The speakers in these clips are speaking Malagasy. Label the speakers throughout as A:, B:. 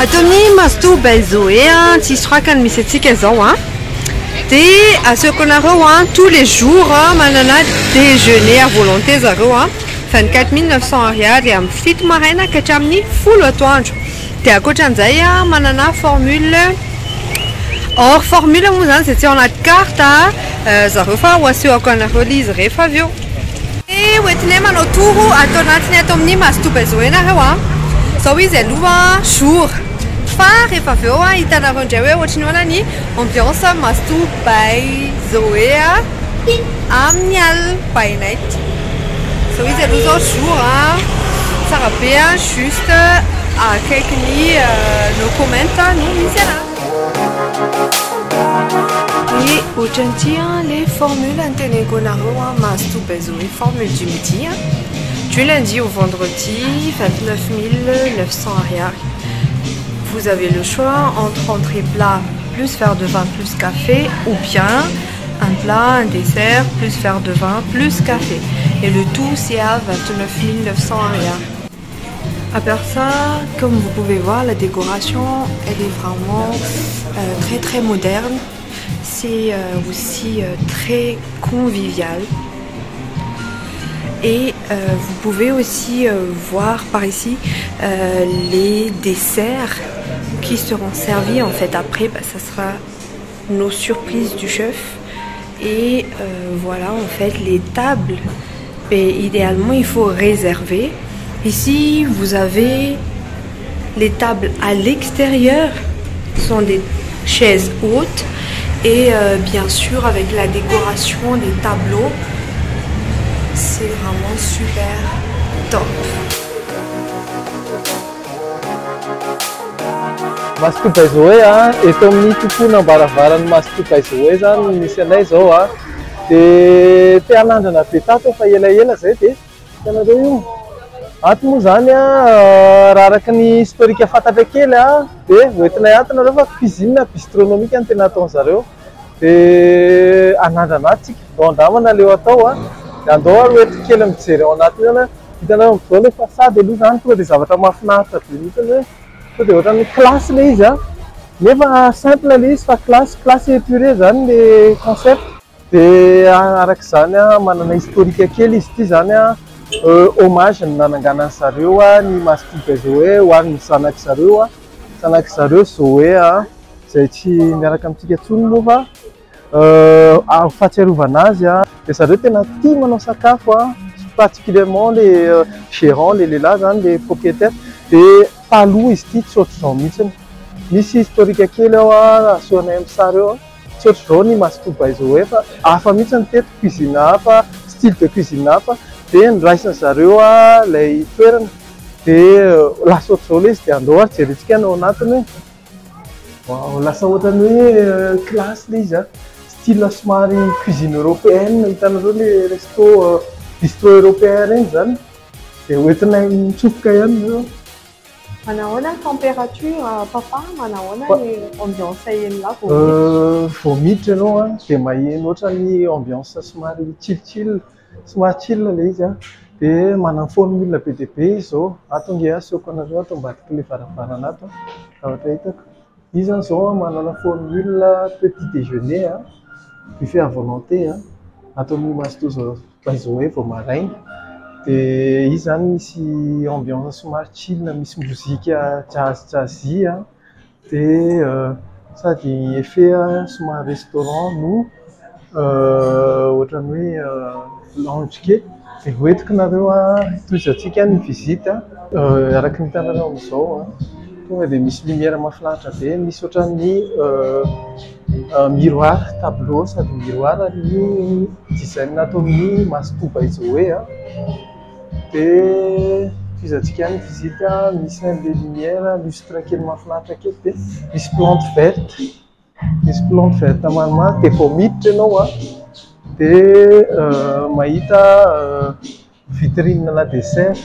A: Atony masto Zoé, tisroakan misetsika zao de asekonareo tous les jours manana déjeuner à volonté zareo 24 900 ariary amin'ny fito maraina ka hatramin'ny 10 atoandro. De akoatran'izay manana formule or formule moa zany zay tsy ao anaty carte zareo fa ho asehoko anareo le izy rehefa avy eo. E hoentinay manao toro atao anatiny ato amin'ny masto Zoé nareo zao izy aloha jour fa rehefa avy eo hitanareo indray hoe ohatrany hoana ny ambiance masto Zoé amin'ny alina by night. Zao izy aloha zao jour tsara be juste akaikin'ny no comment no misy anazy. Et ohatran'ity les formules anteneniko anareo masto Zoé formule du midi du lundi au vendredi 29 900 ariary. Vous avez le choix entre entrée plat plus verre de vin plus café ou bien un plat, un dessert plus verre de vin plus café. Et le tout c'est à 29 900 ariary. À part ça, comme vous pouvez voir, la décoration elle est vraiment très moderne. C'est aussi très convivial. Et vous pouvez aussi voir par ici les desserts qui seront servis en fait après. Ça sera nos surprises du chef. Et voilà en fait les tables. Et idéalement il faut réserver. Ici vous avez les tables à l'extérieur. Ce sont des chaises hautes. Et bien sûr avec la décoration des tableaux. C'est vraiment super top.
B: Masto Zoé eto amin'ny tokoana ambaravarany masto Zoé zany misy anay zao de te hanandrana be tato fa elaela zay de itanareo io ato moa zany raha araka ny historique fantatra kely de hoentinay atonareo fa cuisine bistronomique no tena ataon'zareo de hanandrana tsika andamana leo atao andao ary hoentina kely mijery ao anaty zany hitanareo am'zao le façade aloha zany tonga de zavatra mahafinaritra be mihitsy hoe tonga de ohatran'ny classe le izy nefa simple le izy fa classe épurée zany le concept. De arak'izany manana historique kely izy ity zany hommage ny nananganany zareo ny masto Zoé ho an'ny zanak'zareo Zoé zay tsy miaraka amintsika tsony moa fa fahatsiarovana azy de zareo tena tia manao sakafo particulièrement les gérants les lehilahy zany les propriétaires de taloha izy ity tsy ohatr'izao mihitsy. Misy historique kely ao asehoanay amin'ny sary eo tsy ohatr'izao ny masto Zoé fa hafa mihitsy ny teto cuisine hafa style de cuisine hafa de niraisiny zareo lay toerana de lasa ohatr'izao le izy de andao ary jerentsika ao anatiny wow lasa ohatrany hoe classe le izy style somary cuisine européenne hitanareo le resto bistro européen reny zany de hoentinay mitsofoka ihany zao.
A: Manahoana température papa, manahoana ambiance eny là
B: vao miditra ianao de maheno ohatrany ambiance somary chill somary chill le izy de manana formule be de be zao atonge asehoko anareo ato ambadiky le varavarana ato ohatra hitako izy zany zao manana formule petit déjeuner buffet à volonté ato amin'ny masto Zoé vao maraina de izy zany misy ambiance somary chill misy mozika jazzy de sady effet somary restaurant no ohatrany hoe lounge kely de hoentiko nareo toizatsika ny visite araky ny hitanareo amin'izao tonga de misy lumière mahafinaritra be misy ohatran'ny miroir tableau sady miroir ny design atao amin'ny masto Zoé de toizatsika ny visite misy les lumières lustre kely mahafinaritra kely de misy plante verte maromaro de vao miditra ianao de mahita vitrine na dessert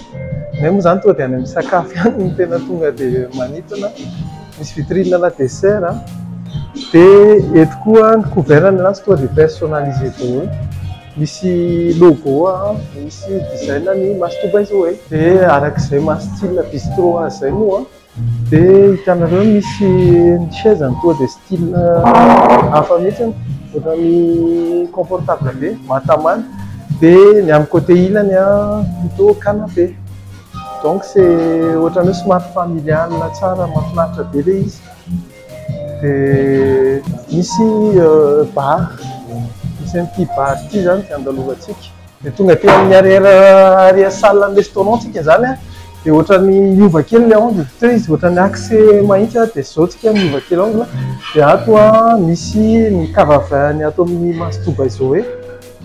B: nay moa zany tonga de any amin'ny sakafo ihany ny tena tonga de manintona misy vitrine na dessert de eto koa ny couvertny anazy tonga de personnalisé daholo misy logo misy design ny mastoba izy hoe dia arak'izay style bistro azy zay moa dia hitanareo misy ny chaise toa dia style hafa mihitsy ohatra ny confortable be matamana dia ny amin'ny côté ilany plutôt canapé donc c'est ohatran'ny somary familial tsara mahafinaritra be ilay izy dia misy bar misy an'ity bar ity zany ty andalovantsika dia tonga ty amin'ny arrière salle ny restaurant tsika zany dia ohatran'ny miova kely le angle vitré izy ohatran'ny accès mahitsy dia zao tsika miova kely angle dia ato misy ny cave-vin ato amin'ny mastoba izy hoe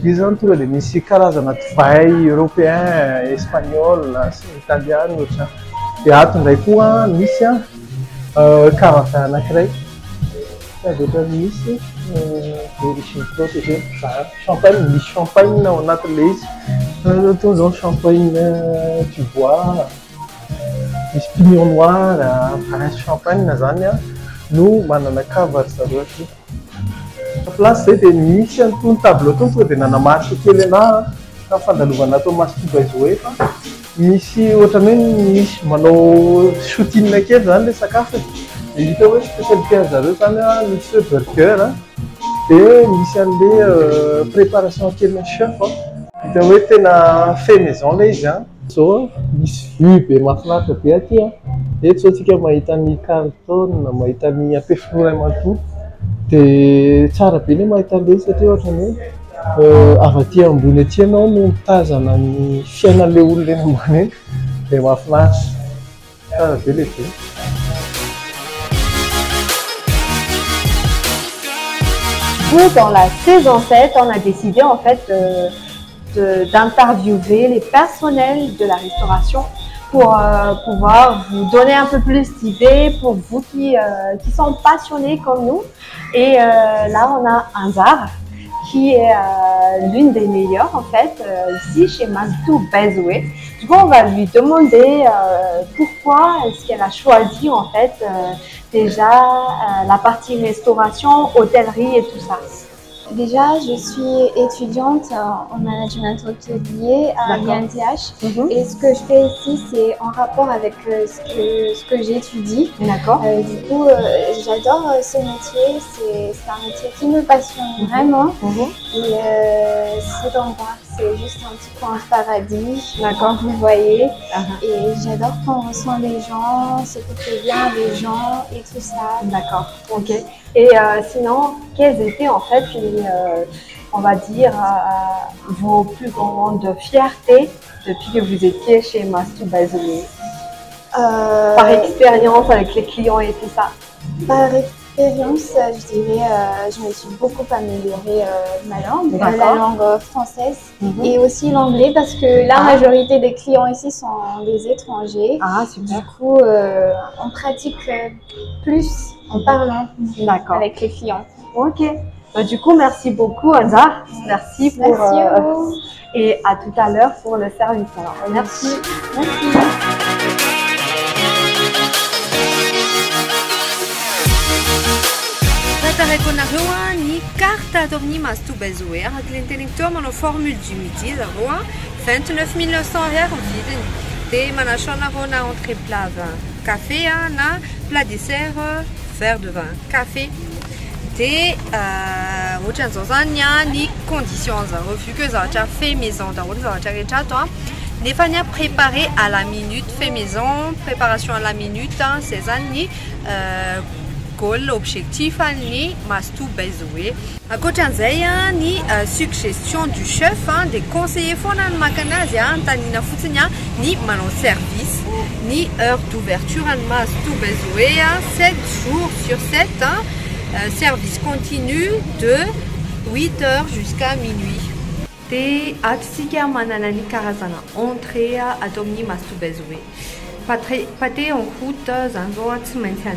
B: izy zany tonga dia misy karazana divay européen espagnol sy italien ohatra dia ato indray koa misy cave-vin anankiray dia misy origine protégée champagne misy champagne ao anatin'ilay izy atao zao champagne du bois misy pignon noir vin champagne zany no manana cave ry zareo aty place zay dia misy an'itony tableau tony tonga dia nanamarika kely ka fandalovana atao mastoba izy hoe fa misy ohatrany hoe misy manao soutine kely zany le sakafo dia hita hoe spécialité zareo zany misy burger dia misy an'le préparation kely ny chef hita hoe tena fait maison le izy zao misy vue be mahafinaritra be aty eto zao tsika mahita ny carton mahita ny ampefinoray manontolo dia tsara be le mahita an'le satria ohatrany hoe avy aty ambony aty ianao no mitazana ny fiainan'le olona eny ambany eny dia mahafinaritra tsara be le be.
A: Dans la saison 7, on a décidé en fait d'interviewer les personnels de la restauration pour pouvoir vous donner un peu plus d'idées pour vous qui sont passionnés comme nous. Et là, on a Anzar qui est l'une des meilleures en fait ici chez Mastou Bezoué. Du coup, on va lui demander pourquoi est-ce qu'elle a choisi en fait déjà la partie restauration, hôtellerie et tout ça.
C: Déjà, je suis étudiante en management hôtelier à l'INTH et ce que je fais ici, c'est en rapport avec ce que j'étudie.
A: D'accord.
C: Du coup, j'adore ce métier, c'est un métier qui me passionne vraiment. Et c'est dans le bar, c'est juste un petit coin de paradis, comme vous voyez. Et j'adore quand on reçoit les gens, s'occuper bien des gens et tout ça.
A: D'accord, ok. Et sinon, quelles étaient en fait on va dire, vos plus grandes fiertés depuis que vous étiez chez Mastou Bezoué par expérience avec les clients et tout ça?
C: Par expérience, je dirais, je me suis beaucoup améliorée ma langue, la langue française et aussi l'anglais parce que la majorité des clients ici sont des étrangers.
A: Ah, super.
C: Du coup, on pratique plus en parlant avec les clients.
A: Ok. Du coup, merci beaucoup Anzar. Merci pour...
C: Merci à vous.
A: Et à tout à l'heure pour le service. Alors, merci.
C: Merci.
A: Taraikonarewa ni carte d'orni Mastou Bezoué avec l'interrupteur mon formule du midi 29 900 € vide des manachona rona entrée plat vin café na plat dessert verre de vin café des ni conditions refus que ça a fait maison dans les familles préparées à la minute fait maison préparation à la minute ces années l'objectif ni Mastou Bezoué. À côté de ni suggestion du chef des conseillers fonan makanazia tanina futsnya ni manon service ni heure d'ouverture à Mastou Bezoué 7 jours sur 7 service continu de 8h jusqu'à minuit. Te atsika mananani karazana entrée à domni Mastou Bezoué. Pâté en route zanzoa tsumentia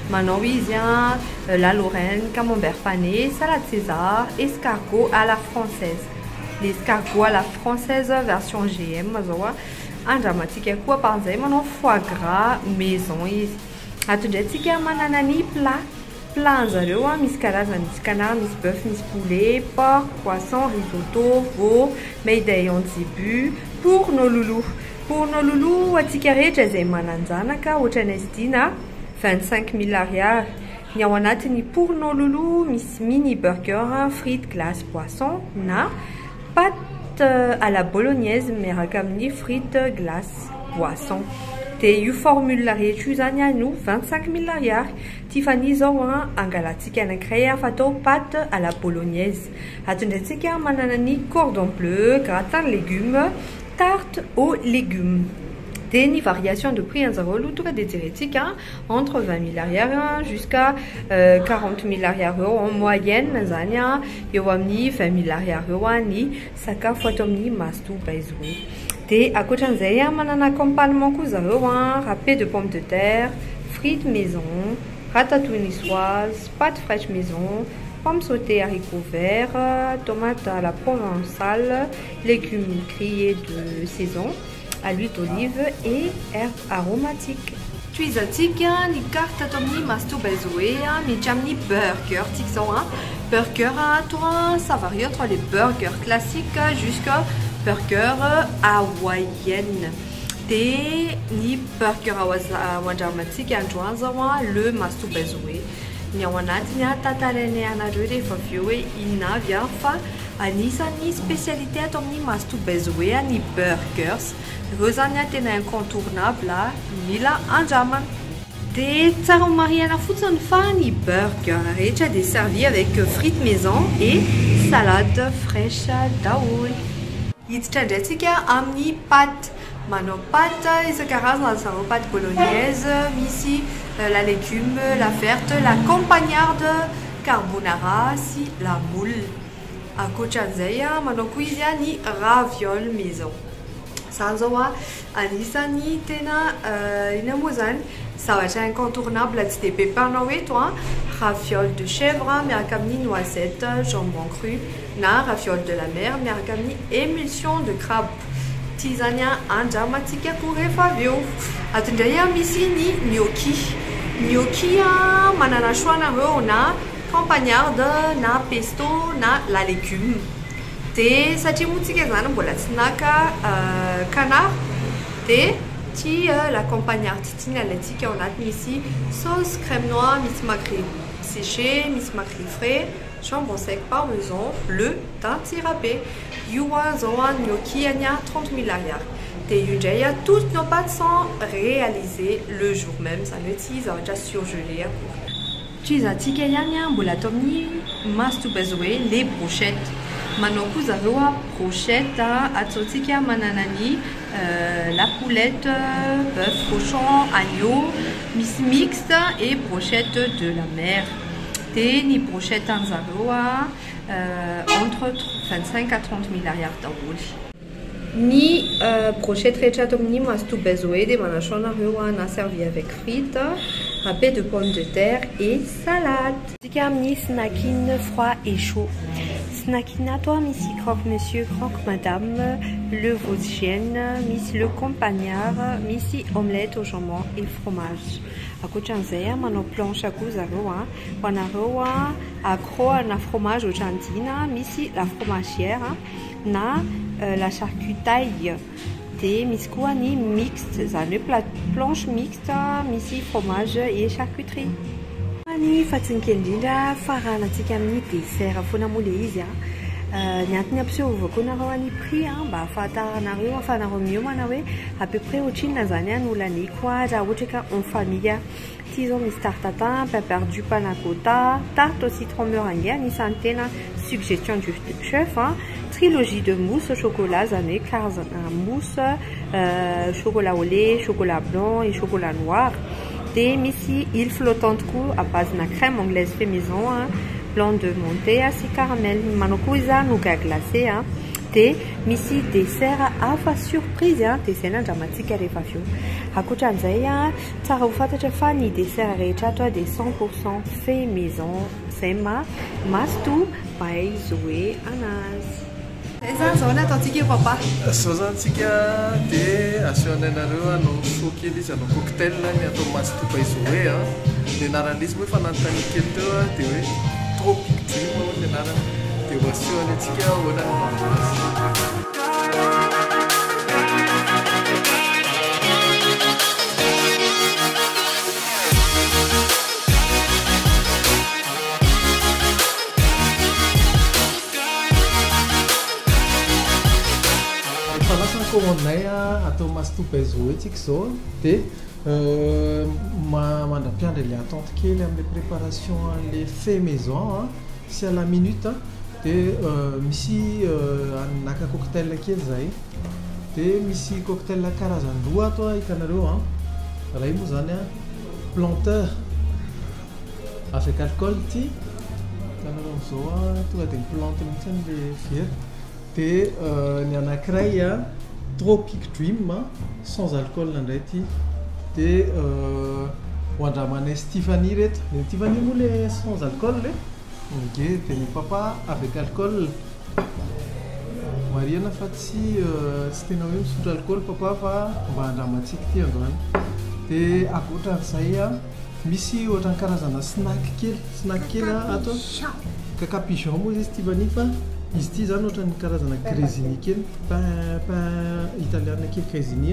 A: Manoïsien, la Lorraine, camembert pané, salade César, escargot à la française. L'escargot à la française version GM, un dramatique quoi par exemple, foie gras maison. À tout de suite, mananani plat Plat zareo misy karazany, misy canard, misy bœuf, misy poulet, porc, poisson, risotto, veau, mayday en début pour nos loulous. Pour nos loulous, atsika rehetra izay mananjanaka ohatran'izy ity na 25 000 ariary. Ny ao anatiny pour nos loulous misy mini burger, frites, glace, poisson na pâte à la bolognaise miaraka amin'ny frites, glace, poisson. Te io formule rehetra io zany no 25 000 ariary. Tiffany zao angalatsika anankiray fatao pâte à la bolognaise. Atondratsika manana ny cordon bleu, gratin de légumes, tarte aux légumes. Des ni variation de prix en tonga de diretika entre 20 000 ariary jusqu'à 40 000 ariary en moyenne zany eo amin'ny 20 000 ariary ny sakafo ato amin'ny Masto Baizoe. Et à côté de manana accompagnement koa zareo râpé de pommes de terre, frites maison, ratatouille niçoise, pâtes fraîches maison, pommes sautées haricots verts, tomates à la provençale, légumes grillés de saison, à l'huile d'olive et herbes aromatiques. Tuizatika ni carte atomni Masto Baizoe ni jamni burger tikzao burger toi ça varie entre les burgers classiques jusqu'à burger hawaïenne. Te ni burger hawaïenne androany zao le Masto Baizoe. Ny ao anatiny tantarany anareo rehefa avy eo inona avy fa anisany spécialité ato amin'ny Masto Baizoe ny burgers. Reo zany tena incontournable mila andramana. De tsara mariana fotsiny fa ny burger rehetra de servi avec frites maison et salade fraîche daholo. Hiditra ndraitsika amin'ny pâte. Manao pâte isan-karazana zareo pâte bolognaise, misy la légume, la verte, la campagnarde, carbonara sy la moule. Ankoatran'izay manao koa izy ny raviole maison. Zany zao anisany tena ina moa zany zavatra incontournable tsy de be mpanao eto raviole de chèvre miaraka amin'ny noisette, jambon cru na raviole de la mer miaraka amin'ny émulsion de crabe. Ty zany andramatsika koa rehefa avy eo. Atondray misy ny gnocchi. Gnocchi manana choix nareo na campagnarde na pesto na la légume. De satria moa tsika zany mbola tsy naka canard de ty la campagnarde ty nalaitsika ao anaty misy sauce crème noire, misy makri séché, misy makri frais, jambon sec, parmesan, bleu, thym sy râpé. Io zao gnocchi 30 000 ariary. De io ndray toutes nos pâtes sont réalisées le jour même. Zany hoe tsy zavatra surgelé akory. Tuizatika ihany mbola ato amin'ny Masto Baizoe les brochettes. Manao koa zareo brochette atsotsika manana ny la poulette, bœuf, cochon, agneau, misy mixte et brochette de la mer. De ny brochette zareo entre 25 à 30 000 ariary daholo. Ny brochette rehetra ato amin'ny Masto Baizoe de manachon nareo na servi avec frites, râpé de pommes de terre et salade. Tika amin'ny snacking froid et chaud. Snacking ato misy croque-monsieur, croque-madame, le vosgienne, misy le campagnard, misy omelette au jambon et fromage. Ankoatran'izay manao planche koa zareo ho anareo accro na fromage ohatran'ity misy la fromagière na la charcutaille. De misy koa ny mixte zany hoe planche mixte misy fromage et charcuterie. Ny fatsinikely indrindra faranantsika amin'ny dessert foana moa le izy ny antony ampisehoako koa nareo ny prix mba ahafantaranareo afanareo miomana hoe à peu près ohatrinona zany no laniko raha ohatra ka en famille. Ty zao misy tarte tatin, pain perdu, panna cotta, tarte au citron meringue anisany tena suggestion du chef. Trilogie de mousse au chocolat zany hoe karazana mousse chocolat au lait, chocolat blanc et chocolat noir. De misy île flottante koa à base na crème anglaise fait maison, blanc de Monté sy caramel. Manao koa izy nougat glacé. De misy dessert hafa surprise dessert andramatsika rehefa avy eo. Ankoatran'izay tsara ho fantatra fa ny dessert rehetra ato de 100% fait maison. Zay Masto Baizoe anazy. Eza zao nataontsika papa.
B: Sao zany tsika dia asehoanareo hanao so kely izy hanao cocktail ny atao mastopa izy hoe a dia anarana izy moa efa nanontany kely teo a dia hoe tropic dream ao ny anarana dia ho asehoany antsika ahoana ny mananazy. Commandinay atao mastopa izy hoe tsika zao dia mandrapiandra le attente kely amin'ny préparation le fait maison sy à la minute dia misy naka cocktail kely zay dia misy cocktail karazany roa ato hitanareo ray moa zany planteur avec alcool ty hitanareo am'izao tonga dia miplante mihitsy le fiera dia ny anankiray Tropic Dream sans alcool ndray ty dia ho andramanay Stéphanie reto le Stéphanie moa le sans alcool le dia ny papa avec alcool mariana fa tsy tena hoe misotro alcool papa fa mba andramantsika ty androany dia akoatran'izay misy ohatrany karazana snack kely ato cacapigeon moa izy Stéphanie fa izy ity zany ohatrany karazana grésini kely pain italiana kely grésini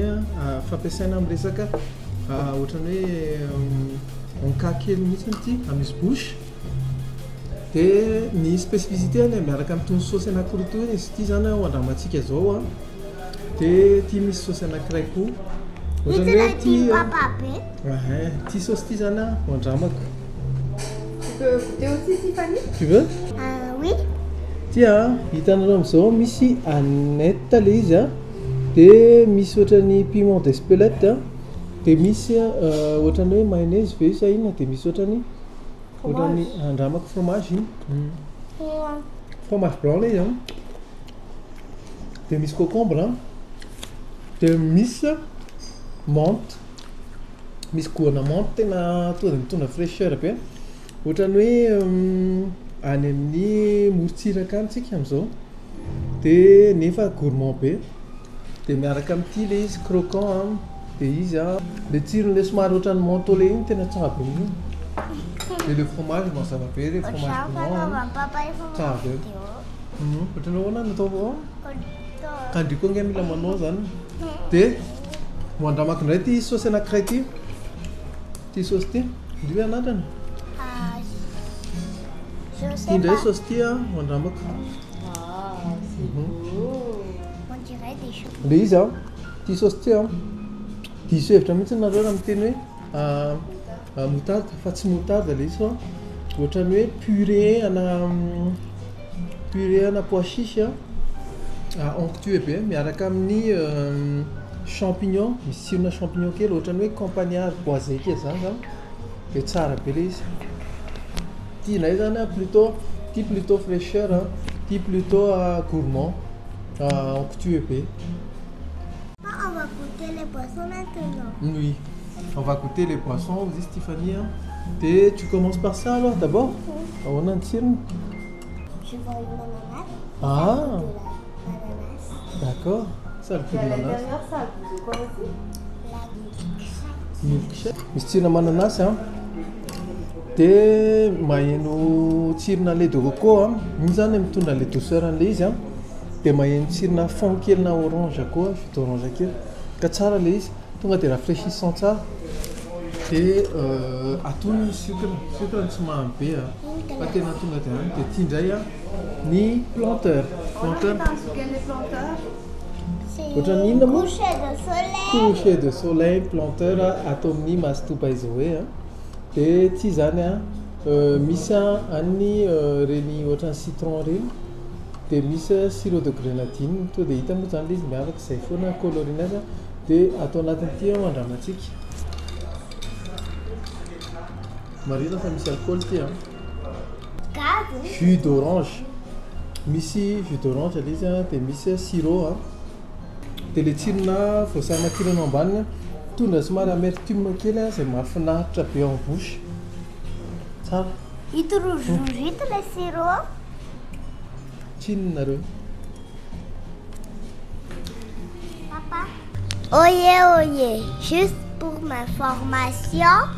B: fampiasaina amin'ny resaka ohatrany hoe onka kely mihitsy ity amin'ny bouche dia ny spécificité miaraka amin'itony saosy anankiroa izy ity zany ho andramantsika zao dia ity misy saosy anankiray koa ohatrany hoe ty saosy ity zany ho andramako. Tu veux?
C: Oui.
B: Tia hitanareo am'izao misy anette le izy dia misy ohatrany piment d'Espelette dia misy ohatrany hoe mayonnaise ve sa inona dia misy ohatrany andramako fromage iny fromage blanc le izy dia misy concombre dia misy menthe misy goana menthe tena tonga dia mitondra fraîcheur be ohatrany hoe any amin'ny morotsiraka any tsika am'izao dia nefa gourmand be dia miaraka amin'ity le izy croquant dia izy le tsiron'le somary ohatrany mentholé iny tena tsara be min'iny dia le fromage mazava be le fromage blanc tsara be ohatrany ahoana natao kandriko ange mila manao zany dia ho andramako indray ty saosy anankiray ty saosy ty ndrio anatrany indray saosy ty ho andramako le izy ty saosy ty diso hevitra mihitsy nareo raha miteny hoe moutarde fa tsy moutarde le izy fa ohatrany hoe purée ana pois chiche onctueux be miaraka amin'ny champignon misy tsirona champignon kely ohatrany hoe campagnard boisé kely zany dia tsara be le izy ty nay zany plutôt fraîcheur ty plutôt gourmand onctueux be.
C: On va goûter les poissons maintenant.
B: Oui, on va goûter les poissons, vous dites Stéphanie. Et tu commences par ça alors d'abord? On en tire.
C: Je vois une ananas.
B: Ah,
C: De l'ananas.
B: d'accord. Ça le fait de l'ananas.
C: Ça goûte quoi aussi? La
B: milkshake. Misy tsirona mananasy dia maheno tsirona lait de coco igny zany mitondra le douceur an'le izy dia maheno tsirona fond kely na orange koa jus d'orange kely ka tsara le izy tonga dia rafraîchissant tsara dia atony sucre ny tsy mahamy be fa tena tonga dia any dia ity indray ny planteur ohatrany inona moa coucher de soleil planteur atao amin'ny mastopa izy hoe dia ty zany misy any reny ohatrany citron reny dia misy sirop de grenadine to dia hita moa zany le izy miavaka izay foana colorine azy dia atao anatin'ity andramantsika marina fa misy alcool ty jus d'orange misy jus d'orange le izy dia misy sirop dia le tsirona voasarona kirana ambaniny tondra somary amertume kely izay mahafinaritra be en bouche tsara.
C: Ito rouge le sirop.
B: Tsinona nareo?
D: Oyez, oyez, juste pour ma formation,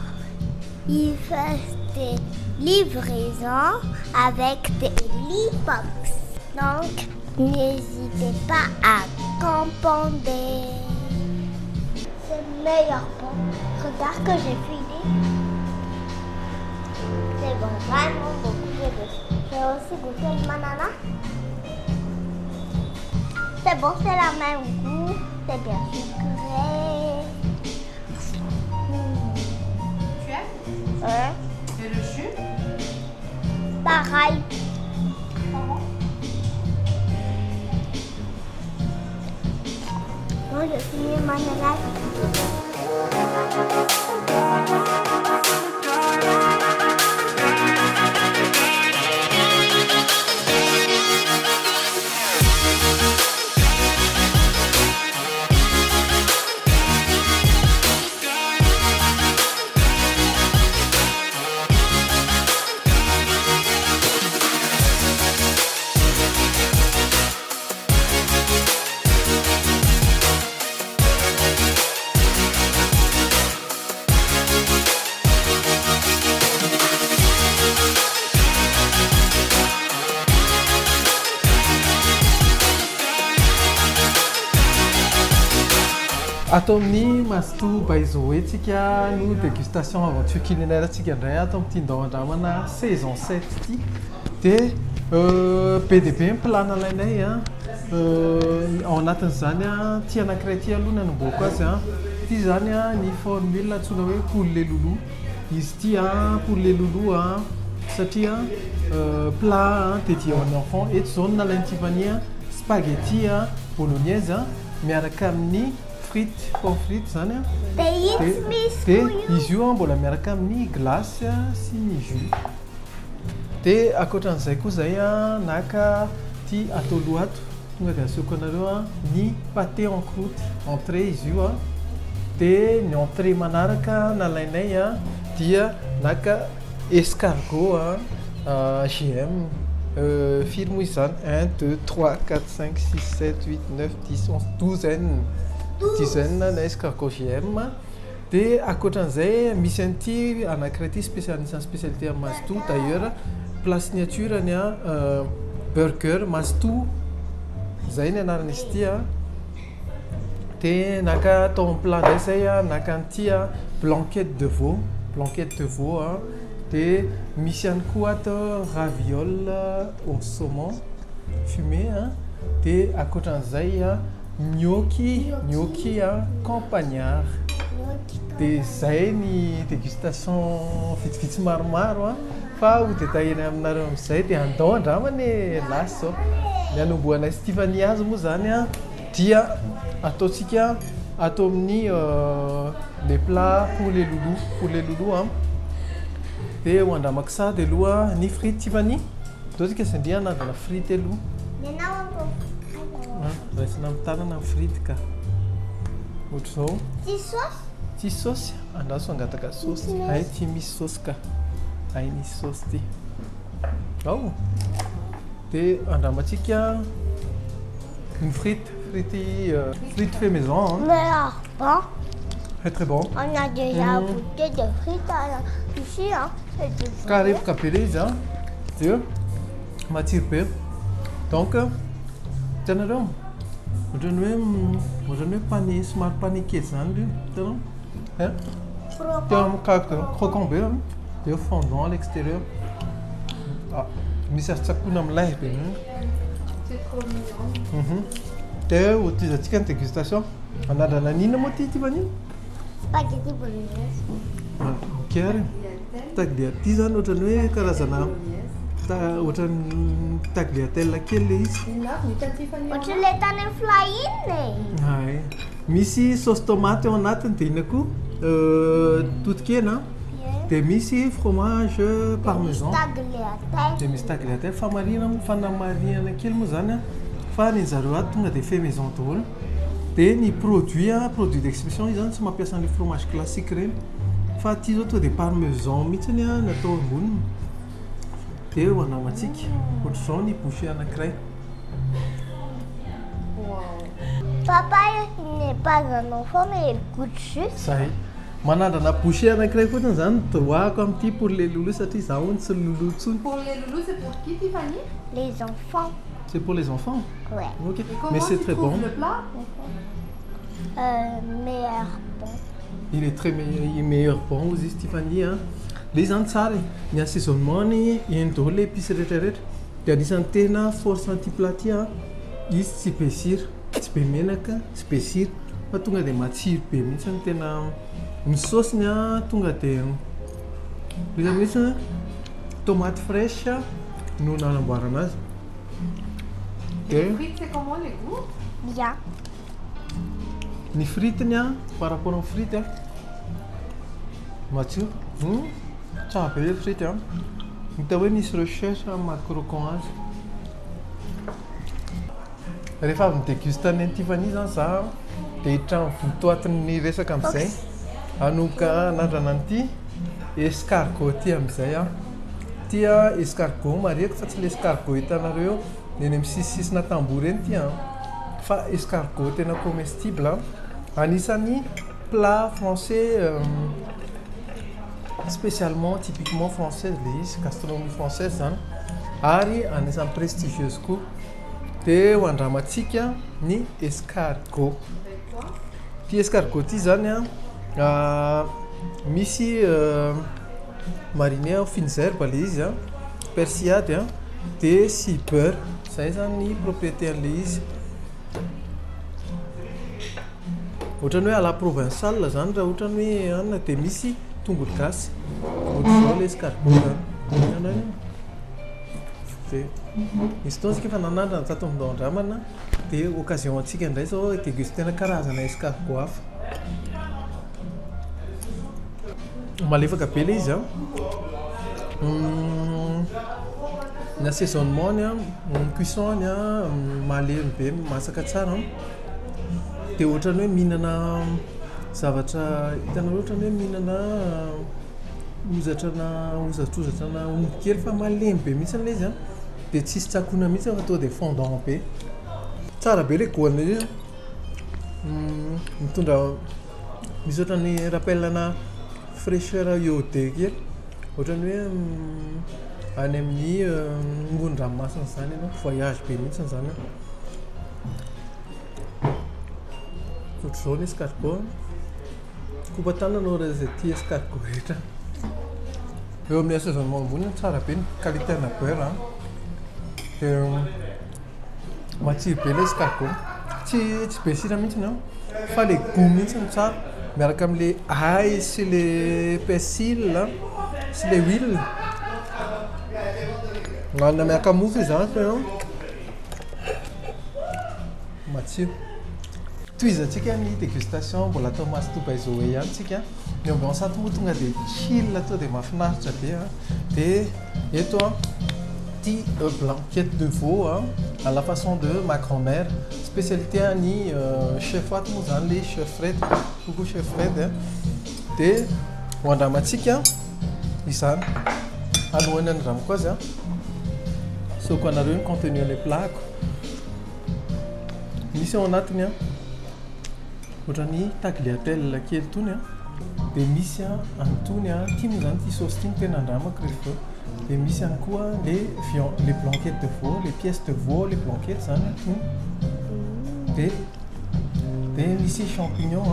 D: il fait des livraisons avec des Lipox. Donc, n'hésitez pas à commander. C'est le meilleur pot. Regarde que j'ai fini. C'est bon, vraiment beaucoup de goût. J'ai aussi goûté le banana. C'est bon, c'est la même goût. C'est bien sucré.
A: Tu aimes?
D: Ouais.
A: Et le jus?
D: Pareil. Moi, j'ai fini ma banane.
B: Atao amin'ny Masto Baizoe tsika no dégustation aventure culinaire tsika indray ato amin'ity ndao andramana saison 7 ity dia be dia be ny plat nalainay ao anatin'izany ty anankiray ty aloha nanomboako azy ity zany ny formule antsoina hoe poulet les loulous izy ity pour les loulous satria plat dédié aux enfants eto zao no nalainy Tiffany spaghetti bolognaise miaraka amin'ny frites, pommes frites zany dia izy io mbola miaraka amin'ny glace sy ny jus. Dia ankoatran'izay koa zay naka ty atao loato tonga dia aseoko anareo ny pâté en croûte entrée izy io dia ny entrée manaraka nalainay dia naka escargot GM firy moa izy zany 1 2 3 4 5 6 7 8 9 10 11 dizaine na escargot GM dia ankoatran'izay misy an'ity anankiray ty spécialisant spécialité à Masto d'ailleurs plat signature ny burger Masto zay ny anaran'izy ity dia naka atao plat ndray zay naka an'ity blanquette de veau dia misy ihany koa atao raviole au saumon fumé dia ankoatran'izay gnocchi campagnard dia zay ny dégustation vitsivitsy maromaro fa ho dia tahena aminareo amin'izay dia andao andramany lasy zao ny anombohanay sy Tiffany azy moa zany dia ataontsika atao amin'ny les plats pour les loulous dia ho andramako sady aloha ny frites Tiffany atao tsika sandria anadana frity aloha raisina amin'ny tanana amin'ny frity ka ohatra zao ty saosy andraso angataka saosy ay ty misy saosy ka ay nisy saosy ty ao dia andramatsika une frite fait maison c'est très bon
D: On a déjà goûté de frites ici
B: karepoka be le izy dia matsiro be donc hitanareo ohatrany hoe pané somary pané kely zany io hitanao teo amin'ny croquant be dia fondant à l'extérieur misy azy-tsakoana amin'ny lay be dia ohatizantsika ny dégustation anandrana nina moa ty Tiffany
D: spaghetti bolognaise
B: ok ary tagliatelle zany ohatrany hoe karazana ohatrany tagliatelle kely le izy
D: ohatr'ilay tany amin'ny flying
B: ay misy sauce tomate ao anatiny dia ina koa totokena dia misy fromage parmesan dia misy tagliatelle fanamarihana kely moa zany fa ny zareo ato tonga dia fait maison daholo dia ny produit d'expression izy zany tsy mampiasa ny fromage classique reny fa ty zao tonga dia parmesan mihitsiny natao amboniny dia ho anamatsika ohatr'izao ny bouchée anankiray
D: Papa, il n'est pas un enfant, mais il goûte juste.
B: Ça y est. Manandrana bouchée anankiray fotsiny zany droako amin'ity pour les loulous satria zaho hono tsy loulou tsony.
A: Pour les loulous, c'est pour qui, Tiffany?
D: Les enfants.
B: C'est pour les enfants?
D: Ouais.
B: Ok. Mais c'est très bon.
A: Le plat?
D: Meilleur bon.
B: Il est très meilleur bon izy Tiffany hein. Le zany tsara ny assaisonnement-ny eny daholo épices rehetrarehetra dia anisan'ny tena force an'ity plat ity hein. Izy tsy be sira, tsy be menaka, tsy be sira fa tonga dia matsiro be mihitsy ny tena ny saosiny hein, tonga dia izy mihitsy tomate fraîche no nanamboarana azy.
A: Les frites, c'est comment les goûts?
D: Bien.
B: Ny fritiny hein, par rapport aux frites hein. Matsiro. Tsara be ilay frity hein. Hita hoe nisy recherche maha-croquant azy. Rehefa avy midéguste any Tiffany zany za dia hiditra votoatin'ny resaka amin'izay anoka nandrana an'ity escargot ty amin'izay a. Ty a escargot mareko fa tsy le escargot hitanareo eny amin'ny sisisisina tamboho reny ty a. Fa escargot tena comestible. Anisany plat français spécialement, typiquement française le izy, gastronomie française zany. Ary anisany prestigieuse koa. Dia hoandramantsika ny escargot. Ty escargot ty zany a misy mariné au fines herbes le izy a, persillade a, dia sy beurre. Zay zany ny propriété an'le izy. Ohatrany hoe à la provençale zany raha ohatrany hoe anona dia misy tongolo gasy. Ohatr'izao le escargot zany. Dia misy fotoana isika efa nanandrana tato amin'izao andramana dia occasion antsika indray zao dégustena karazana escargot hafa. Malefaka be le izy a. Ny assaisonnement-ny a, ny cuisson-ny a malemy be, masaka tsara. Dia ohatrany hoe mihinana zavatra hitanareo ohatrany hoe mihinana ozatrozatra na omby kely fa malemy be mihitsy le izy a. Dia tsisy tsakona mihitsy fa tonga dia fondant be. Tsara be le goût-ny izy. Mitondra misy ohatrany rappelana fraîcheur iodé kely. Ohatrany hoe any amin'ny ngoni-dranomasina zany ianao, voyage be mihitsy zany. Ohatr'izao ny escargot. Kopa-tananao raha izay tia escargot rehetra. Eo amin'ny assaisonnement amboniny tsara be ny qualité na beurre. Dia matsiro be le escargot. Tsy be sira mihitsy fa le goût mihitsy no tsara. Miaraka amin'le ail sy le persil sy le huile. Manana miaraka mofo izany fa matsiro. Tohizantsika ny dégustation mbola atao mastoba izao ihany tsika. Ny ambiance ato moa tonga dia chill to dia mahafinaritra be. Dia eto petit blanquette de veau à la façon de ma grand-mère. Spécialité ani chef ato moa zany le chef Fred. Coucou chef Fred. Dia hoandramantsika izany. Alohan'ny andramo koa azy soko anareo ny contenu an'ilay platko. Misy ao anatiny ohatrany tagliatelle kely tony dia misy antony ity moa zany ity saosy ity no tena andramako rehefa. Dia misy ihany koa les blanquettes de veau, les pièces de veau, les blanquettes zany tony. Dia misy champignon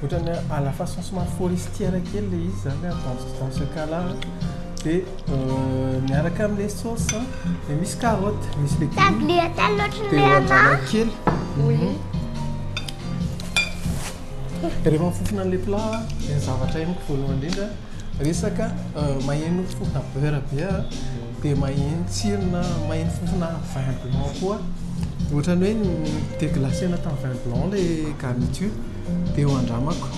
B: ohatrany à la façon somary forestière kely le izy zany dans ce cas-là. Dia miaraka amin'ilay sauce dia misy carotte, misy légumes.
D: Tagliatelle
B: Dia hoandrana kely. Rehefa mifofona an'ilay plat dia ny zavatra henoko voalohany indrindra resaka maheno fofona beurre be dia maheno tsirona, maheno fofona vin blanc koa. Ohatrany hoe déglacena tamin'ny vin blanc ilay garniture dia hoandramako.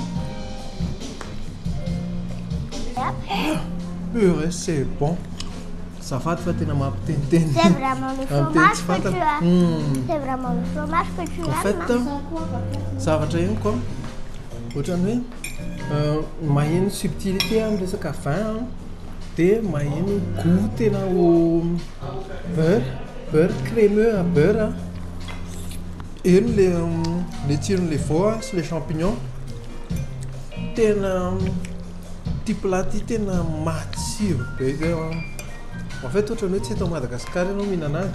B: C'est bon. Ça va te faire mampiteniteny.
D: C'est vraiment le fromage que tu as. C'est vraiment le fromage que tu as.
B: En fait, zavatra eny koa ohatrany hoe maheno subtilité amin'ny resaka vin dia maheno goût tena au beurre crémeux à beurre. les tirons faux, les champignons. Ty plat ty tena matsiro be en fait ohatran'ny hoe tsy eto Madagasikara ianao mihinana azy.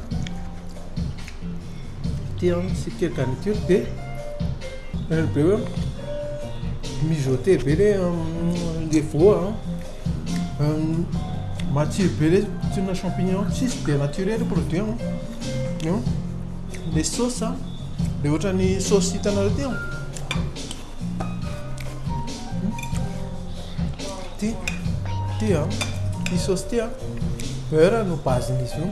B: Ty misy garniture dia be hoe mijoté be le veau matsiro be le tirona champignon tsisy dia naturel produit le sauce dia ohatran'ny sauce hitanareo ty ty sauce ty beurre no basen'izy io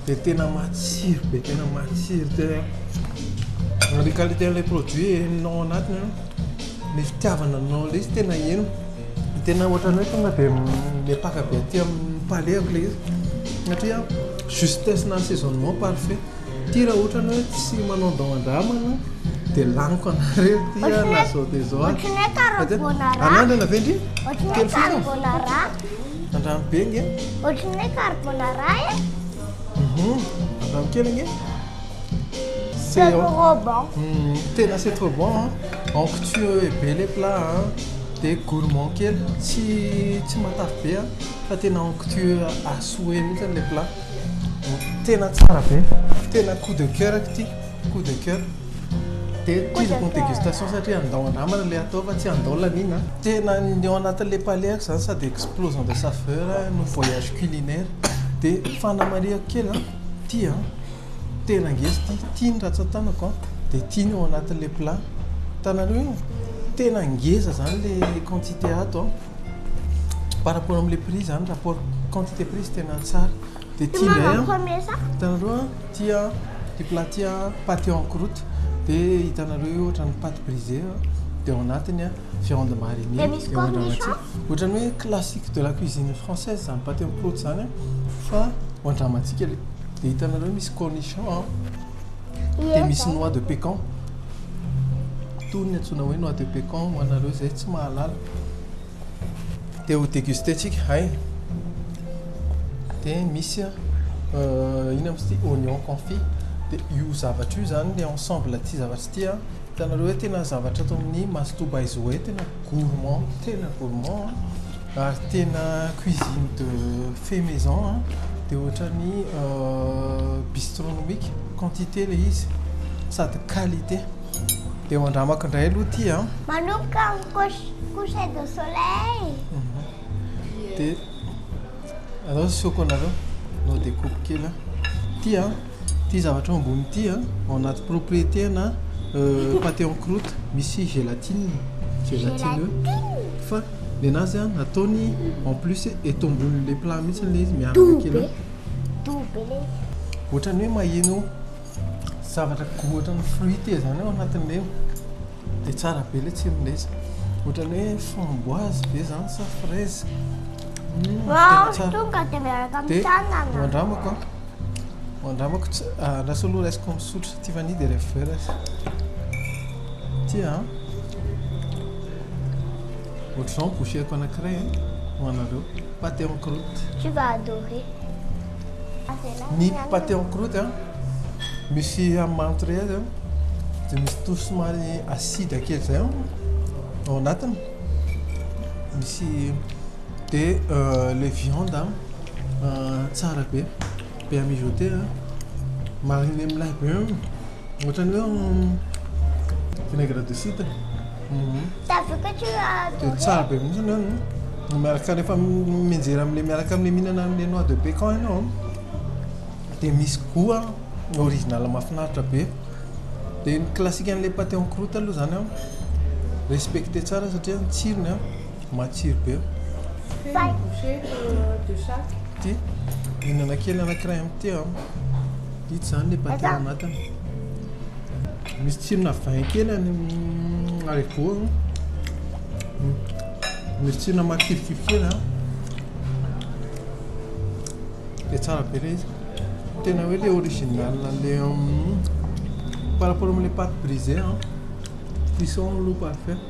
B: dia tena matsiro be tena matsiro dia le qualité an'ilay produit enao anatiny le fitiavana anao le izy tena eno tena ohatran'ny hoe tonga dia mipaka be aty amin'ny palais le izy satria justesse na assaisonnement parfait. Ty raha ohatran'ny hoe tsy manao andramandrama dia laniko anareo ty na zao dia zao anandrana ve ndry kely foana andrano be nge
D: ohatran'ny carbonara
B: andrano kely nge
D: c'est trop bon.
B: C'est trop bon. On couture be les plats des gourmands kely tsy matafy be fa tena on couture à souhait mihitsy les plats. Tena tsara be, tena coup de cœur ty, coup de cœur. Tezako dégustation satria andao andramana le atao fa tsy andao lanina. Tena ny ao anatin'le palais zany sady explosion de saveur no voyage culinaire dia fanamariako kely ty tena ngeza ty ny ratsan-tanako dia ty ny ao anatin'le plat tanareo tena ngeza zany le quantité ato par rapport amin'le prix zany rapport quantité prix tena tsara dia ty ndray tanareo ty plat ty pâté en croûte dia hitanareo ohatran'ny pâte brisée dia ao anatiny viande marinée ohatran'ny hoe classique de la cuisine française zany pâté en croûte zany fa andramantsika le dia hitanareo misy cornichon dia misy noix de pécan toy ny antsoina hoe noix de pécan ho anareo zay tsy mahalala dia ho dégusté tsika hay dia misy ino amin'zy ty oignon confit dia io zavatra io zany le ensemble ty zavatra ty hitanareo hoe tena zavatra ato amin'ny mastoba izy hoe tena gourmand ary tena cuisine de fait maison dia ohatran'ny bistronomique quantité le izy sady qualité dia mandramako indray aloha ty
D: manomboka coucher de soleil
B: dia alors sioko anareo no découpe kely ty zavatra ambony ty ao anaty propriété na pâté en croûte misy gélatine fa le nazy nataony en plus eto ambonin'le plat mihitsy le izy miaraka kely ohatran'ny hoe maheno zavatra ohatran'ny fruité zany ao anatin'le dia tsara be le tsiron'le izy ohatran'ny hoe framboise be zany sa fraise
D: tonga dia miaraka amin'ny tanana
B: mandramako lasa aloha raisiko misotro Tiffany de Rêveur ty ohatran'izao boucheko anankiray ho anareo pâté en croûte.
D: Tu vas adorer.
B: Ny pâté en croûte misy amin'ny entrée dia misy toy somary acide kely zay ao anatiny misy dia le viande tsara be amijoté mariné milay be ohatran'ny hoe vinaigre de cidre dia tsara be mihitsy miaraka rehefa mianjera amin'le miaraka amin'le mihinana amin'le noix de pécan ianao dia misy goût original mahafinaritra be dia ny classique an'le pâté en croûte aloha zany respecté tsara satria ny tsirony matsiro be ty hinana kely anankiray amin'ty ity zany le pâté ao anatiny misy tsirona vin kely haricot misy tsirona marikivokivy kely dia tsara be le izy tena hoe le original le par rapport amin'le pâte brisée cuisson lo parfait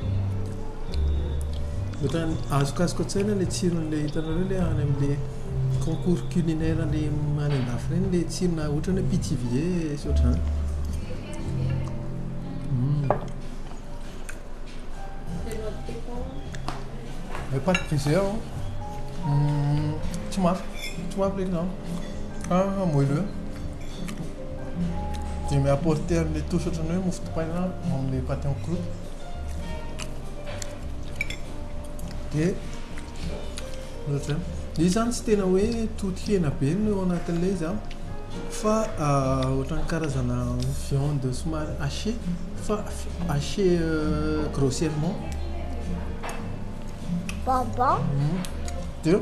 B: ohatrany azokazoko an-tsaina le tsiron'le hitanareo le any amin'le concours culinaire le any andafy reny le tsirona ohatrany hoe pithivier sy ohatrany fait pas de plaisir. Tu m'as appelé non? Ah, moelleux. Je m'ai apporté les touches de nous, moufte pas là, on les pâtés en croûte. Et l'autre, les gens c'était là tout qui est nappé, nous on a les gens. Fa autant carazana viande de smart haché, fa haché grossièrement.
D: Bonbon.
B: Tu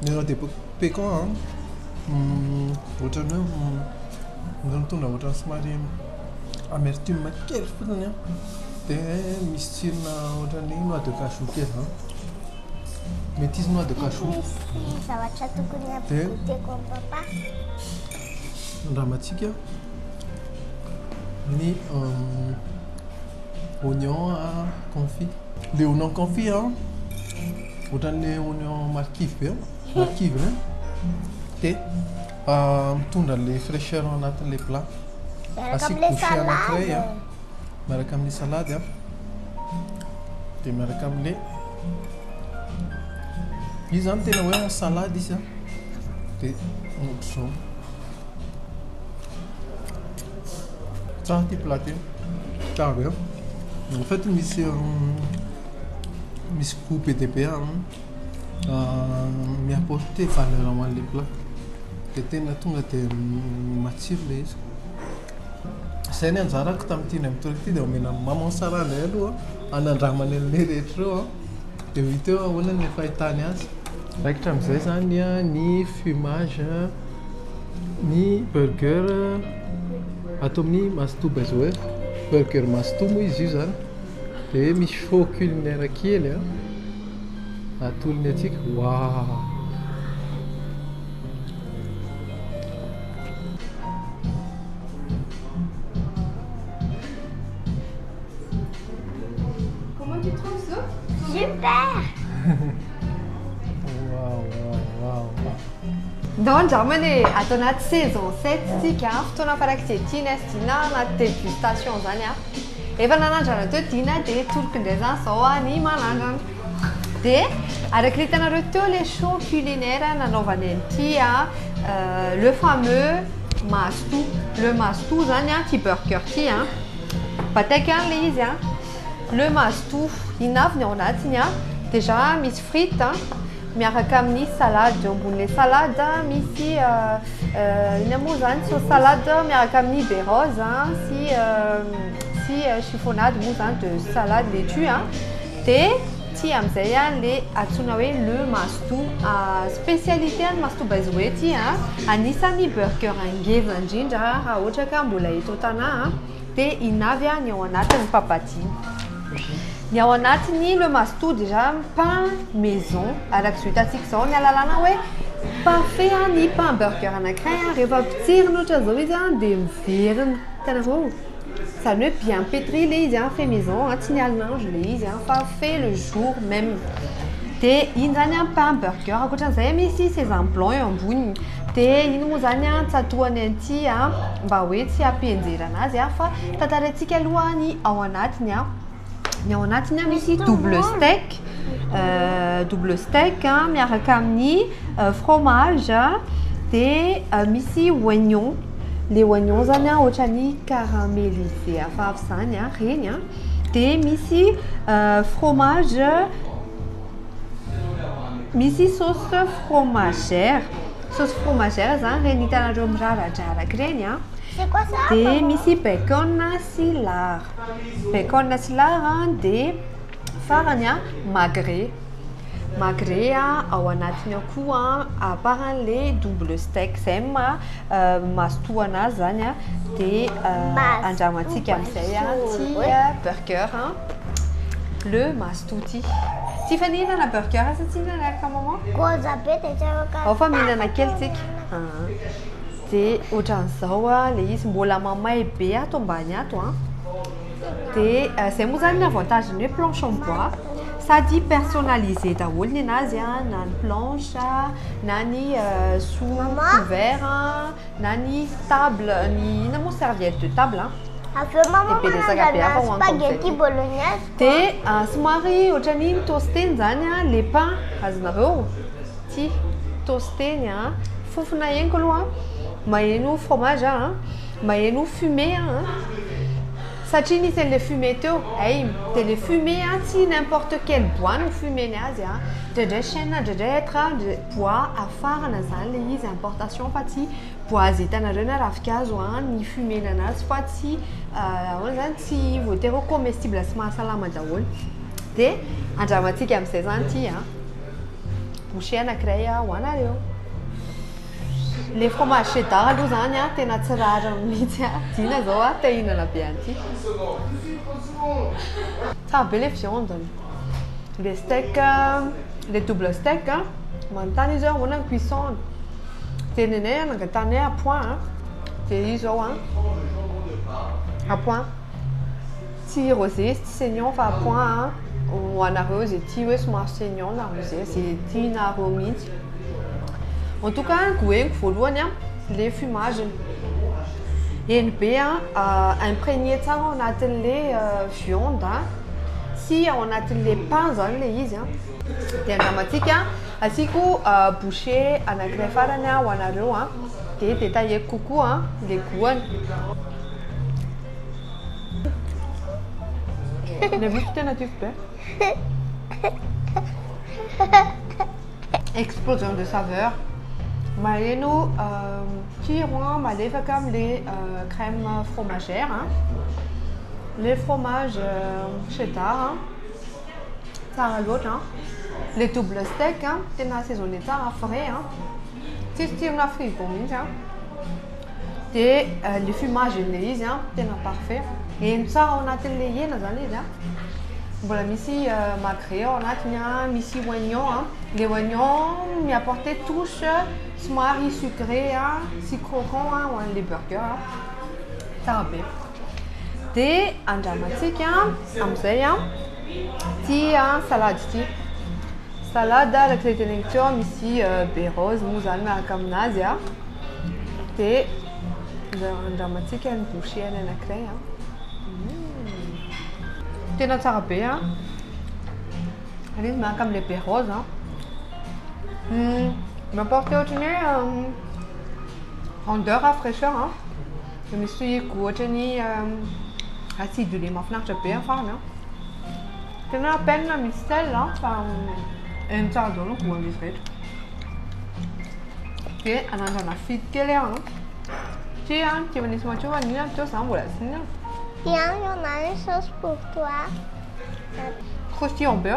B: nous avons des pécans, autant nous avons autant smart amertume mais quel fou d'année. Te mystère autant les noix de cachou qui est métis noix de cachou.
D: Ça va chatter pour goûter comme papa.
B: Dramatique ni oignon confit. Les oignons confits, autant les oignons marquifs, et tout dans les fraîcheurs on attend les plats.
D: Comme les salades.
B: Comme les salades, et comme les. Ils ont une salade ici, et on ça a été platé. Carré. En fait, mis coupé de pain. Mi apporté vraiment les plats. C'était une matière. C'est un zara que tu as dit que maman sara lelo, ana ramanen le retro. Éviter on ne fait tanias. Like tu sais ça ni fromage ni burger. Atomni mastu besoin, burger mastu muizizan, et mi show culinaire qui est là, à tout le nétique, waouh.
A: Comment tu trouves ça?
D: Super.
A: Donc, j'amène à ton saison 7, si tu as un paracté tinestina, la dégustation zania. Et voilà, j'ai un tina des turcs des ansoa ni malangan. De, avec les les shows culinaires, na novanentia, le fameux mastou, le mastou zania qui burger qui hein. Patekan lisia, le mastou, il a venu en atina, déjà mis frites hein. Miaracam ni salade, on les salades, ici une mousane sur salade, miaracam ni béroz, si chiffonnade mousane de salade laitue, te ti amzeya les atsunawe le mastou, spécialité en mastou bazoueti, anisa ni burger en gave en ginger, a ochakam boulay totana, te inavia ni onatan papati. Il y a le mastou déjà pain maison à la suite à Tixon il y a la lana ouais pas fait ni pas un burger en accueil et va tirer notre zoïdien des firmes ça ne bien pétri les gens fait maison un signal mange les gens pas fait le jour même te inzania pas un burger à côté de ici ces emplois en bout te inuzania tatuanenti bah oui si a pendira na ziafa tatareti kelwani awanatnia. On a ici double steak, miarakamni, fromage, des ici oignons, les oignons zania ochani caramélisés, à fafsania, rien, des ici fromage, ici sauce fromagère, zan renita na romjara jara grenia.
D: C'est quoi ça?
A: Des misi bacon nasilar. Bacon nasilar des farania magre. Magre a wanatino kuan a parler double steak sema mastuana zania des anjamati kamseya ti burger le mastouti. Tiffany na burger c'est na comment?
D: Quoi zappé déjà au
A: Enfin mina celtic. Te ojansawa les mbola mama e be ato mbany ato te c'est moa zany avantage ny planche en bois sady personnalisé daholo ny anazy na ny planche na ny sous couvert na ny table ny ina moa serviette de table
D: Après, maman,
A: Et puis,
D: on
A: ça
D: a
A: capé avant,
D: un
A: hein,
D: spaghetti
A: confetti.
D: bolognaise.
A: Te somary ohatrany toasté zany les pains azonareo ty toasté fofona henoko aloha maheno fromage maheno fumé satria nisy an'le fumé teo ay le fumé tsy n'importe quel bois no fumé azy dredray chène dredray être bois afarana zany le izy importation fa tsy bois azy hitanareo na ravikazo ny fumé anazy fa tsy zany tsy voatery comestible sy mahasalama daholo dia andramantsika amin'izay zany ty boucher anankiray hoanareo le fromage cheddar aloha zany tena tsy rara mihitsy dina zao te hihinana be an'ity tsara be le viande le steak le double steak manontany izy ahoana ny cuisson tenenay nangatanay à point dia izy zao à point tsy rosé tsy saignon fa à point ho anareo zay tia hoe somary saignon na rosé zay tianareo mihitsy. En tout cas, goûteko voalohany le fumage eny be imprégné tsara ao anatin'le viande sy ao anatin'le pain zany le izy dia andramantsika asiako boucher anankiray farany ho anareo dia détailleko kokoa le goûtany. Le goût tena tif be. Explosion de saveur. Maheno tiro malefaka am'le crème fromagère le fromage cheddar tsara loatra le double steak tena assaisonné tsara frais tsisy tirona frigo mihitsy dia le fumage le izy tena parfait eny tsara ao anatin'le hena zany izy mbola misy magret ao anatiny misy oignon le oignon mi-apporter touche somary sucré sy croquant ho an'le burger tsara be dia andramantsika amin'izay ty salade ty salade araka le teneniko teo misy be rose moa zany miaraka aminazy dia andramantsika ny boucher ny anankiray tena tsara be izy miaraka am'le be rose m'apporter ohatrany hoe rondeur fraîcheur dia misy goût ohatrany acidulé mahafinaritra be farany tena peine misy sel fa eny tsara daholo goût amin'izy rehetra dia anandrana frites kely ty ty manisy matsova nina teo za mbola sy nina.
D: Tiens, il y en a une chose pour toi.
A: Croustillant be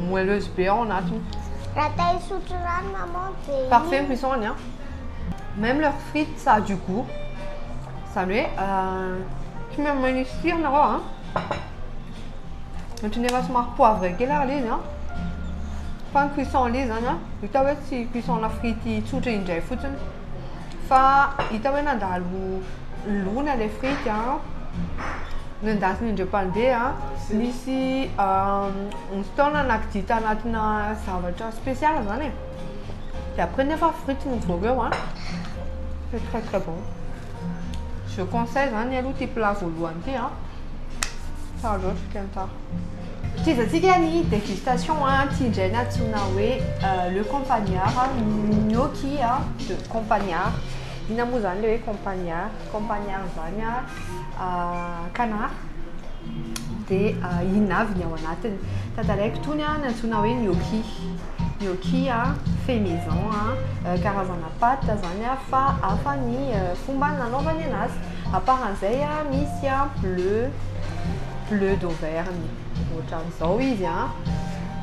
A: moelleuse be ao anatiny.
D: La taille souterraine, maman, c'est...
A: Parfait cuisson même leurs frites ça a du goût zany hoe tsy manisy sirona ohatrany efa somary poivre kely ary le izy fa ny cuisson le zany hita hoe tsy cuisson frity tsotra indray fotsiny fa hita hoe nandalo lona le frity nendasiny indray mpandeha misy fotoana nakidita anatina zavatra spécial zany et après nefa frite mivoaka eo c'est très très bon. Je conseille zany aloha ty plat voalohany ty tsara loatra tena tsara. Tiazantsika ny dégustation ty indray antsoina hoe le campagnard gnocchi de campagnard ina moa zany le hoe campagnard zany canard dia inavy ny ao anatiny tantaraiko tony ny antsoina hoe gnocchi fait maison karazana pâte zany fa hafa ny fomba nanaovany anazy à part an'izay misy bleu d'Auvergne ohatran'izao izy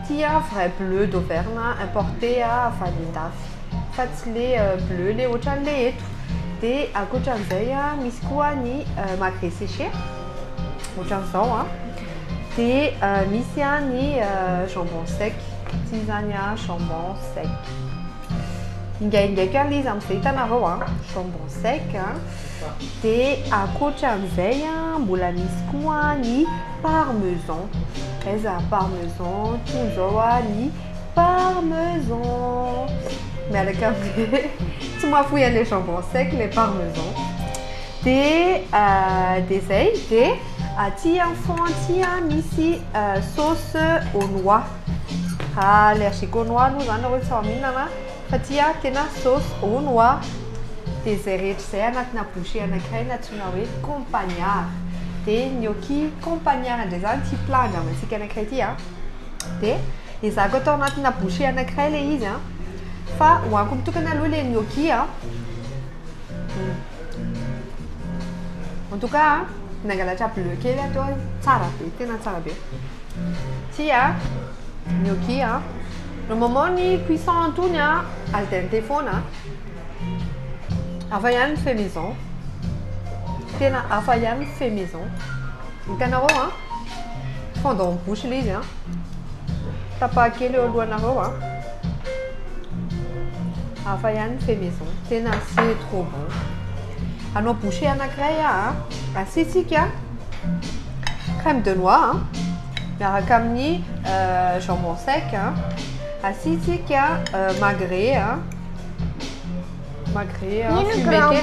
A: ty vrai bleu d'Auvergne importé avy any andafy fa tsy le bleu le ohatran'le eto dia ankoatran'izay misy koa ny magret séché ohatran'izao dia misy ny jambon sec ty zany jambon sec ingaingaika izy amin'izay hitanareo jambon sec dia ankoatran'izay mbola misy koa ny parmesan aiza parmesan toy zao ny parmesan miaraka amin'ny tsy mahafoy an'le jambon sec le parmesan Dia zay dia aty enfant aty misy sauce aux noix. Allergique aux noix aloha zany rehefa mihinana fa aty tena sauce aux noix. Dia zay rehetra zay anatina bouchée anankiray natsoina hoe campagnard. Dia gnocchi campagnard indray zany ty plat andramantsika anankiray ty dia ezahako atao anatina bouchée anankiray le izy fa hoaniko mitokana aloha le gnocchi en tout cas nangalatra bleu kely atao tsara be tena tsara be ty gnocchi le moment ny cuisson antony al dente foana hafa ihany fait maison tena hafa ihany fait maison hitanareo fondant en bouche le izy tapaka kely eo alohanareo hafa ihany fait maison tena c'est trop bon. Anao bouchée anankiray asitsika crème de noix miaraka amin'ny jambon sec asitsika magret fumé kely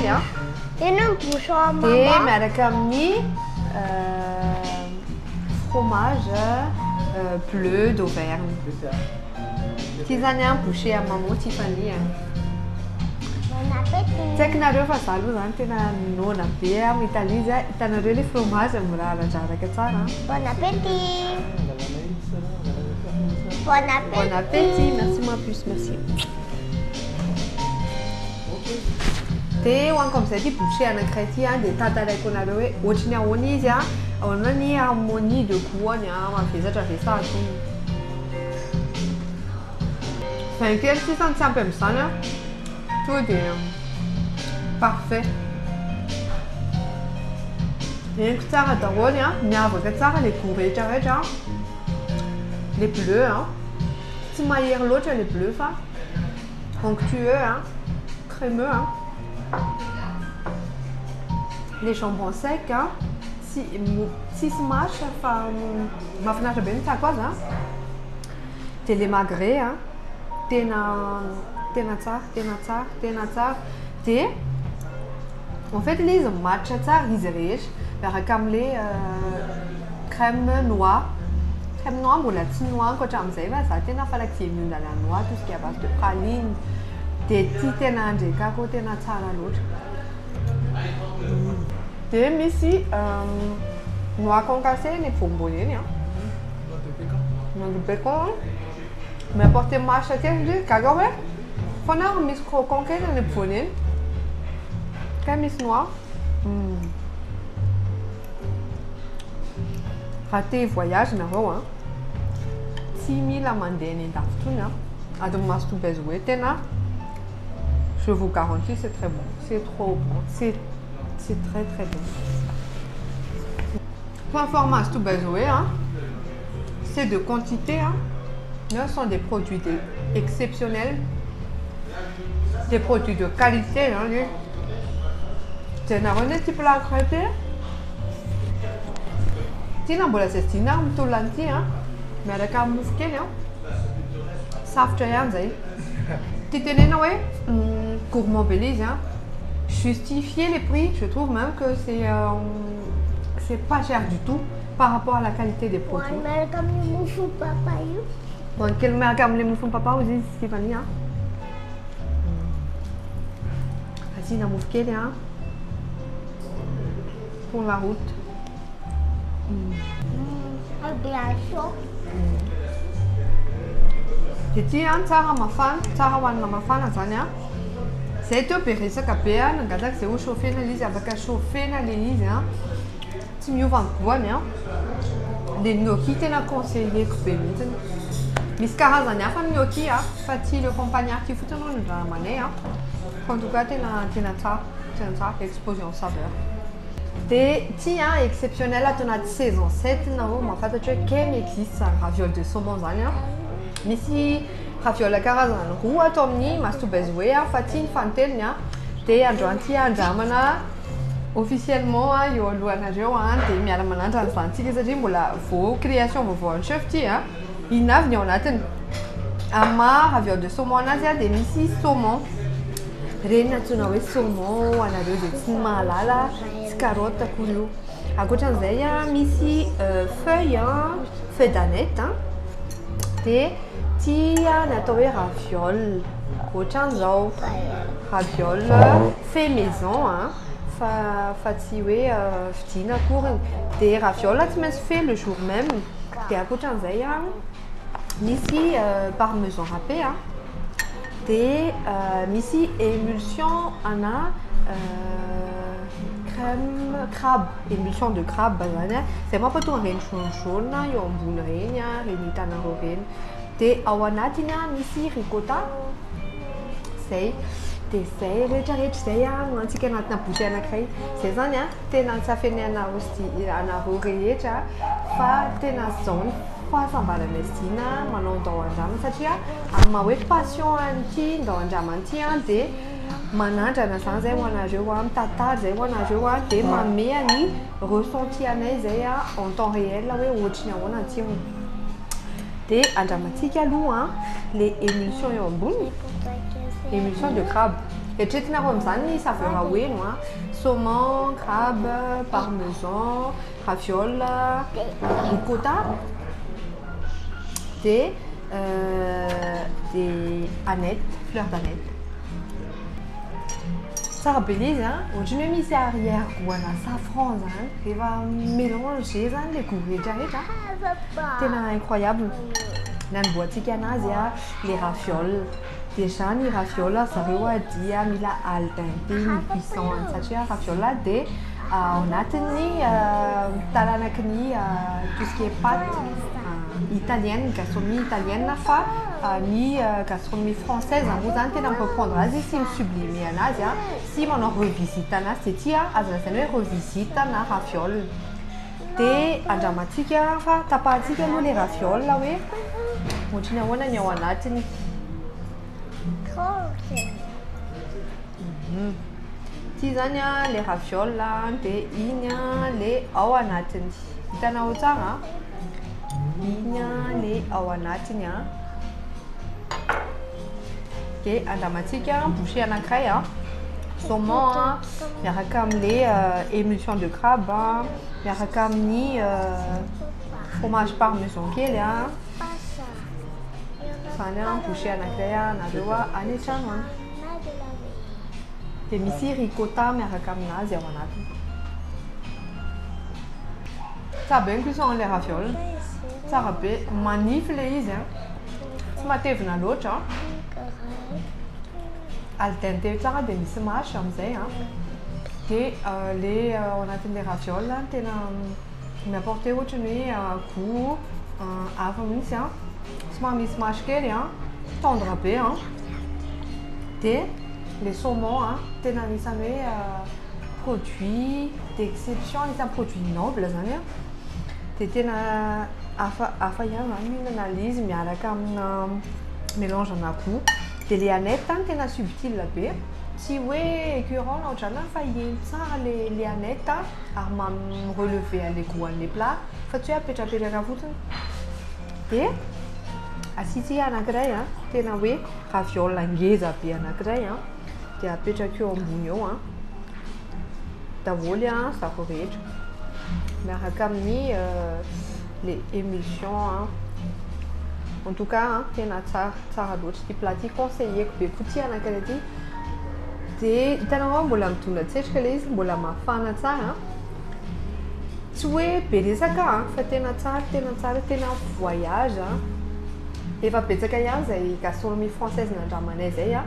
A: dia miaraka amin'ny fromage bleu d'Auvergne ty zany bouchée à maman Tiffany tsy haiko nareo fa za aloha zany tena nona be Italia izy hitanareo le fromage mirarandraraka tsara.
D: Bon appétit.
A: Bon appétit, merci ma puce, merci. Dia hoaniko amin'izay ty bouchée anankiray ty dia tantaraiko anareo hoe ohatrany ahoana izy ahoana ny harmonie de goût any mavesatra vesatra vainqueur sisany tsy ampy amin'izany to dia parfait. Henoko tsara daholo miavaka tsara le goût rehetrarehetra les bleus tsy mahery loatra les bleus fa onctueux crémeux les jambons secs si smash fa mahafinaritra be mitsako azy dia les magrets tena tsara dia en fait le izy matcha tsara izy rehetra miaraka amin'le crème noix mbola tsy nohaniko hatramin'izay fa za tena falaky mihinda la noix tout ce qui est à base de praline dia ty tena andrekako tena tsara loatra. Dia misy noix concassée ny bonbon eny noix de pécan mais apporté masha kely gaga hoe fanaro misy croquant kely ny bonbon eny ka misy noix raté voyage nareo tsy mila mandeha ny andafy tony Mastoubez hoe tena je vous garantis c'est très bon, c'est trop bon, c'est très très bon. Point fort Mastoubez c'est de quantité ce sont des produits exceptionnels, des produits de qualité tena rony ty plat crêpé tina mbola zestina mitolany ty miaraka amin'ny mofo kely safotra ihany zay ty tenena hoe gourmand be izy justifier les prix, je trouve même que c'est pas cher du tout par rapport à la qualité des produits.
D: Miaraka amin'ny mofo papa io.
A: Bon, quel miaraka amin'ny mofo papa ozy Stéphanie asina mofo kely pour la route.
D: Bien chaud.
A: Dia ty tsara mafana, tsara hoanina mafana zany zay teo be resaka be nangataka zay ho chauffena le izy afaka chauffena le izy tsy miova ny goany le gnocchi tena conseilleko be mihitsiny misy karazany hafa ny gnocchi fa ty le campagnard ty fotsiny no ndraha manay en tout cas tena tsara explosion saveur. Dia ty exceptionnel ato anaty saison 7 nareo mahafantatra hoe kem existe raviole de saumon zany misy raviole karazany roa atao amin'ny Mastoubez hoe fa ty ny fanoteliny dia androany ty andramana officiellement eo alohanareo dia miala manandrana izantsika satria mbola création vaovao ny chef ty inavy ny ao anatiny ama raviole de saumon anazy dia misy saumon Regny antsoina hoe saumon anareo dia tsy mahalala tsy carotte akory io. Ankoatran'izay misy feuille d'aneth dia tia ny atao hoe raviole ohatran'izao raviole fait maison fa tsy hoe vidiana akory dia raviole tsy maintsy fait le jour même dia ankoatran'izay misy parmesan râpé dia misy émulsion ana crème crabe, émulsion de crabe zany zay mampatonga reny jaune eo ambony reny reny hitanareo reny dia ao anatiny misy ricotta zay dia zay rehetrarehetra zay mantsika anatina bouteille anankiray zay zany tena tsy afenenareo rehetra fa tena zao ny fahasambarana izy ina manao ndao andrama satria amin'ny maha hoe passion an'ity ndao andrama an'ity dia manandrana zany zay ho anareo mitantara zay ho anareo dia mamea ny ressenti anay zay en temps réel hoe ohatriny ahoana ny tsirony dia andramantsika aloha le émulsion eo ambony émulsion de crabe eritreretinareo amin'izany ny saveur aoeno saumon, crabe, parmesan, raviole, ricotta dia aneth, fleur d'aneth. Tsara be ilay izy ohatrany hoe misy arrière-goût-na safran zany rehefa mélange zany le goût rehetrarehetra tena incroyable. Nanamboatsika anazy les ravioles déjà ny raviole zareo dia mila al dente ny cuisson satria raviole dia ao anatiny talanaky ny tout ce qui est pâte italienne, gastronomie italienne fa ny gastronomie française moa zany tena mireprendre azy sy mi-sublimer anazy sy manao revisite anazy dia tia azo lazaina hoe revisite na raviole dia andramantsika fa tapahantsika aloha le raviole hoe ohatrany ahoana ny ao anatiny ty zany le raviole dia iny le ao anatiny hitanao tsara iny le ao anatiny dia andramantsika bouchée anankiray saumon miaraka amin'le émulsion de crabe miaraka amin'ny fromage parmesan kely zany bouchée anankiray nareo any an-trano any dia misy ricotta miaraka aminazy ao anatiny. Tsara be ny cuisson le raviole tsara be manify le izy tsy matevina loatra al dente tsara dia misy masy amin'izay dia le ao anatin'le raviole tena miapporter ohatrany hoe goût hafa mihitsy somary misy masy kely tendre be dia le saumon tena anisany hoe produit d'exception anisany produit noble zany dia tena hafa ihany mihinana izy miaraka amina mélange ana goût dia le aneth tena subtile be tsy hoe écœurant na ohatrana fa hiheno tsara le aneth ary mirelever le goût an'le plat fa tsy hoe apetrapetraka fotsiny dia asitsika anankiray tena hoe raviole ngeza be anankiray dia apetraka eo ambony eo daholo zareo rehetra miaraka amin'ny le émulsion en tout cas tena tsara loatra ty plat ty conseilleko be koa ty anankiray ty dia hitanao mbola mitondra tsetrika le izy mbola mafana tsara tsy hoe be resaka fa tena tsara tena voyage efa betsaka ihany zay gastronomie française nandramanay zay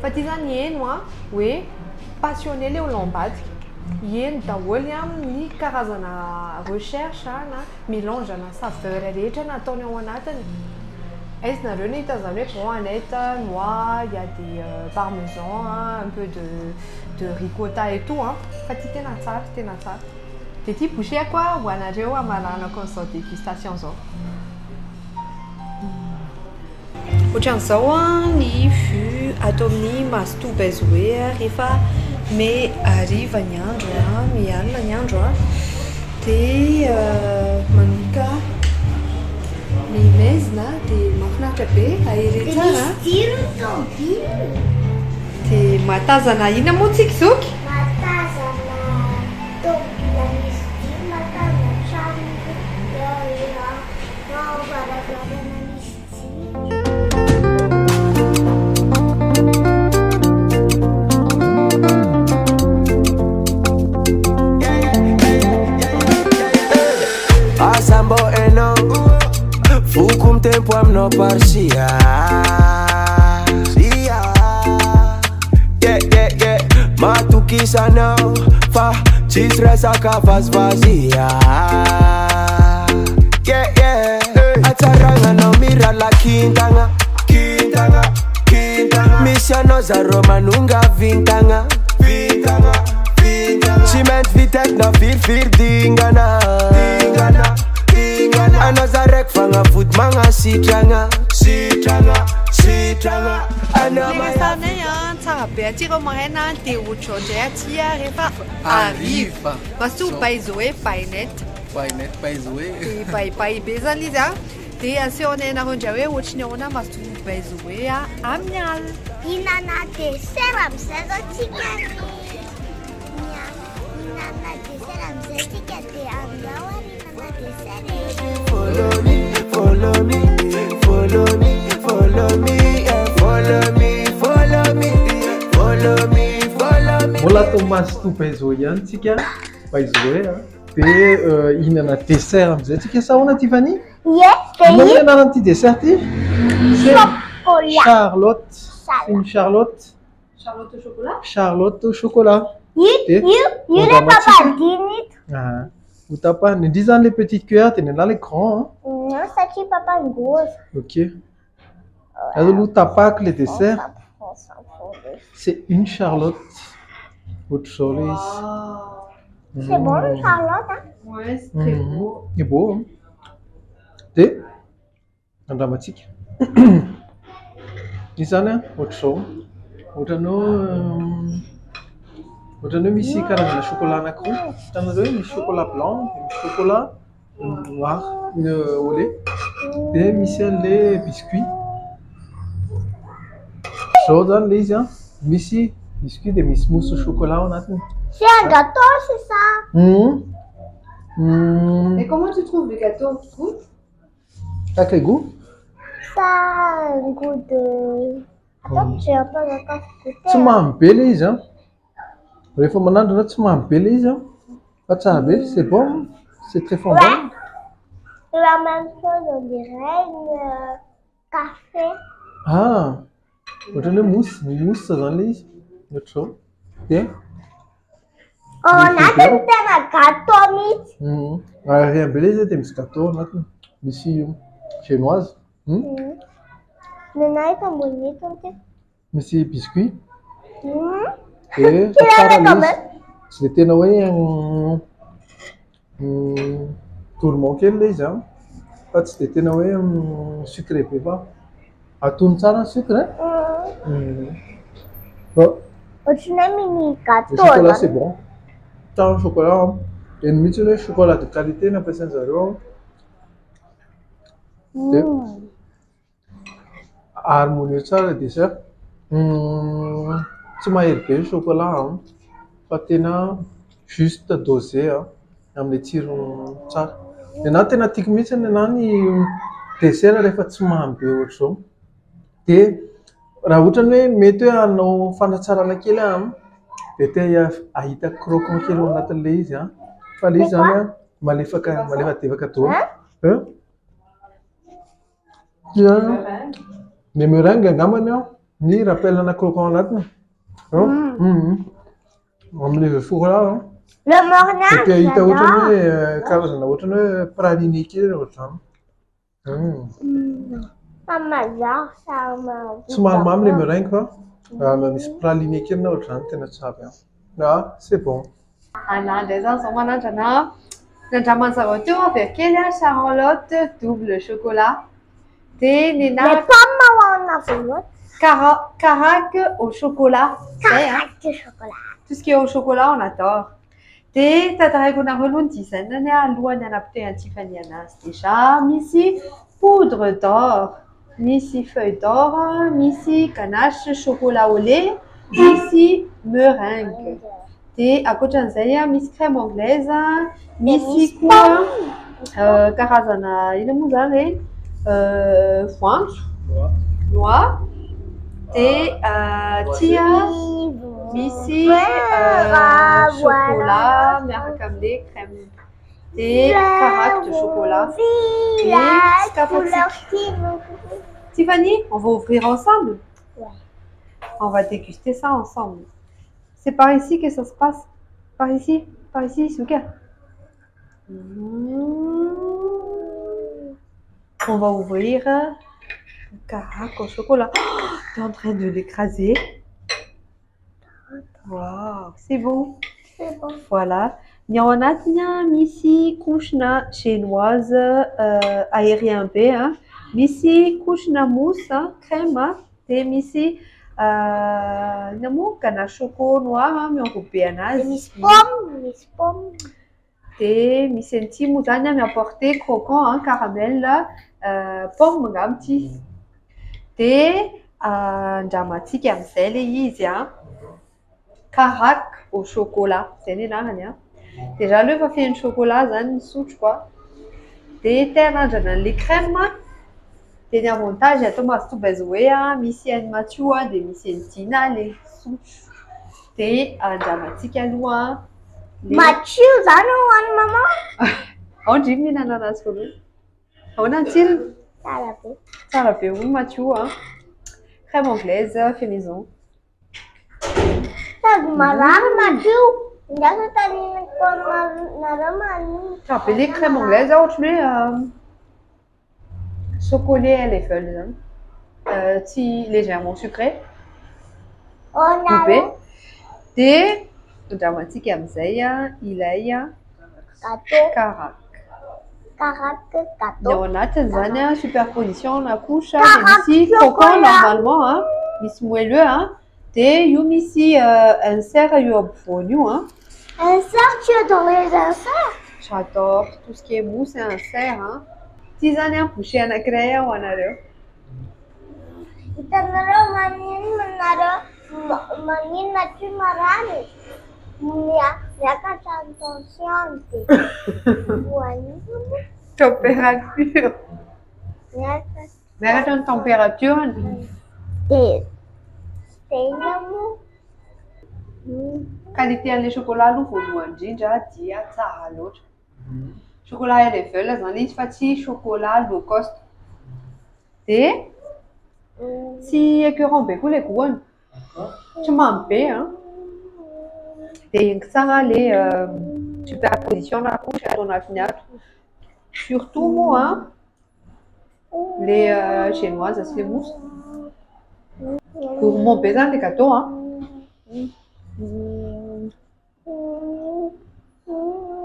A: fa ty zany eno hoe passionné le olambadika eno daholo ny karazana recherche na mélange na saveur rehetra nataony ao anatiny aizinareo ny hita zany hoe bon aneth noix il y a des parmesan un peu de ricotta et tout fa ty tena tsara dia ty bouchée koa ho anareo amalanako an'izao dégustation zao ohatran'izao ny vue atao amin'ny mazotoba izy hoe rehefa hariva ny andro mialina ny andro dia manomboka mimezina dia mahafinaritra be ahery tsara T'es matazana ina motsik-sok?
D: Matazana tompona misy dimy, matazana trano varavarana misy
E: Asambo eno Fukum tempo amno parsia Yeah Matukisa no Fa Chistresa kafas vazia Yeah Ataranga no mira la kintanga Missiano za Roma nunga vintanga Ciment vitek na fir dingana Anazarek fanga foot manga sitranga
A: Sana yan, tsara be atiro mahena te ucho dia tia refa arrive. Mas tu paizoe painet. Painet. Pai bezan liza. Te asi on na ronjawe uchne ona mas tu paizoe a amnyal.
D: Inana dessert amizay tikany. Inana dessert amizay tikany aminao ary inana dessert.
E: Follow me, follow me, follow me, follow me, follow me, follow me, follow me, follow me.
B: Mbola atao mazoto paizoe ihany tsika paizoe dia ihinana dessert amizay tsika sahoana Tiffany? Inona ny anarany ty dessert ty? Charlotte. Une Charlotte.
C: Charlotte au chocolat?
B: Charlotte au chocolat.
D: Io le papadinito.
B: Vous tapez, disons les petites cuillères, tu là les grands.
D: Non, ça qui papa grosse.
B: Ok. Alors, vous tapez les desserts. C'est une Charlotte. Autre chose.
D: C'est bon, une Charlotte, hein?
C: Ouais, c'est très beau.
B: C'est beau, hein? C'est un dramatique. Disons, autre chose. Autre ici, caramel chocolat nacré. T'en as deux, chocolat blanc, chocolat noir, au lait. Et les biscuits. Chaud dans les gens. Ici, biscuits de mousse au chocolat, on a tout.
D: C'est un gâteau, c'est ça?
C: Et comment tu trouves le gâteau? Goût?
B: À quel goût?
D: Ça a un goût de... Attends, j'ai un peu encore goûté.
B: Tu m'as un peu les gens. Il faut maintenant que tu m'as un peu les gens. C'est bon, c'est très fondant.
D: C'est la même chose, on dirait une café.
B: Ah, on a une mousse dans les autre chose. Tiens.
D: On a tout un gâteau, Miss.
B: Rien beleza, temos gâteau, ici chinoise.
D: Maintenant, ils sont bonitos.
B: Ici biscuit.
D: Et
B: c'était un tourment qu'elle les a. C'était un sucré, pas? À tout ça, un sucre? Bon.
D: Mini gâteau.
B: Le chocolat, c'est bon. Tant chocolat, et une de chocolat de qualité, n'a pas de zéro. Harmonieux, ça, le dessert. Tu m'as aidé, le chocolat, patina juste dosé, on les tire ça. Et là, tu as tic mis, tu as un dessert, il faut que tu m'as un peu autre chose. Et raha ohatra hoe mety hoe hanao fanatsarana kely dia te ahita croquant kely ao anatin'ilay izy fa ilay izy zany malefadevaka daholo. Ny meringue angambany ny rappelana croquant anatiny. Amin'ilay chocolat.
D: Le mornage.
B: Dia ahita ohatrany hoe karazana ohatrany hoe praliné kely ohatrany. Somary mamy le meringue fa misy praliné kely na ohatrany tena tsara. C'est bon.
A: Anandra zany zao manandrana nandraman'zareo teo avy kely Charlotte double chocolat. Dia
D: Les pommes en avolote.
A: Carac au chocolat.
D: Carac au chocolat.
A: Tout ce qui est au chocolat, on adore. Dia tantaraiko anareo aloha ny dizaine alohan'ny hanapiteny Tiffany anazy déjà misy poudre d'or, misy feuille d'or, misy ganache chocolat au lait, misy meringue. De akoatran'izay misy crème anglaise, misy koa karazana ino moa zany reny voanjo, noix, de tia misy chocolat miaraka amile crème de carafe de chocolat et Tiffany, on va ouvrir ensemble?
D: Ouais.
A: On va déguster ça ensemble. C'est par ici que ça se passe. Par ici, Souka. On va ouvrir le carafe au chocolat. Oh, tu es en train de l'écraser. Wow, c'est bon.
D: C'est bon.
A: Voilà. Ny ao anatiny misy koshina chinoise aérien be, misy koshina mousse, crème, de misy ina moa ganache choco noir mienrobe anazy.
D: Misy pomme.
A: De misy an'ity moa zany miapporté croquant, caramel, pomme angamba ity. De andramantsika amin'izay le izy carafe au chocolat, zay ny anarany. Déjà le efa feno chocolat zany misotro koa. De terandrana an'le crème. De ny avantage atao mazotoba azy hoe misy any Mathieu de misy an'Tina le sotro. De andramantsika aloha
D: Mathieu zany hoany maman.
A: Ao ndry mihinana anazy voalohany. Ahoana ny tsirony?
D: Tsara be.
A: Tsara be hono Mathieu. Crème anglaise fait maison.
D: Sady marary Mathieu. Ndrasa taninako nareo maniny.
A: Tsara be le crème anglaise ohatran'ny hoe chocolat à l'effeuille zany. Tsy légèrement sucré. Coupé. De andramantsika amin'izay ilay carafe. Ny ao anatiny zany superposition na couche de misy coco normalement misy moelleux de io misy insert io ampovoany io.
D: Insert, tu adores les inserts?
A: J'adore tout ce qui est mousse et insert. Ty zany bouchée anankiray ho anareo.
D: Hitanareo manino Mathieu marary. Miakatra ny tension de hoanina.
A: Température. Miakatra ny température.
D: De ina moa.
A: Qualité an'le chocolat aloha voalohany indrindra dia tsara loatra. Chocolat Erevel zany izy fa tsy chocolat low cost. De tsy écœurant be koa le goûany. Tsy mamy be. De igny tsara le superposition na couche atao anatiny ato. Surtout moa les génoises sy le mousse. Gourmand be zany le gâteau.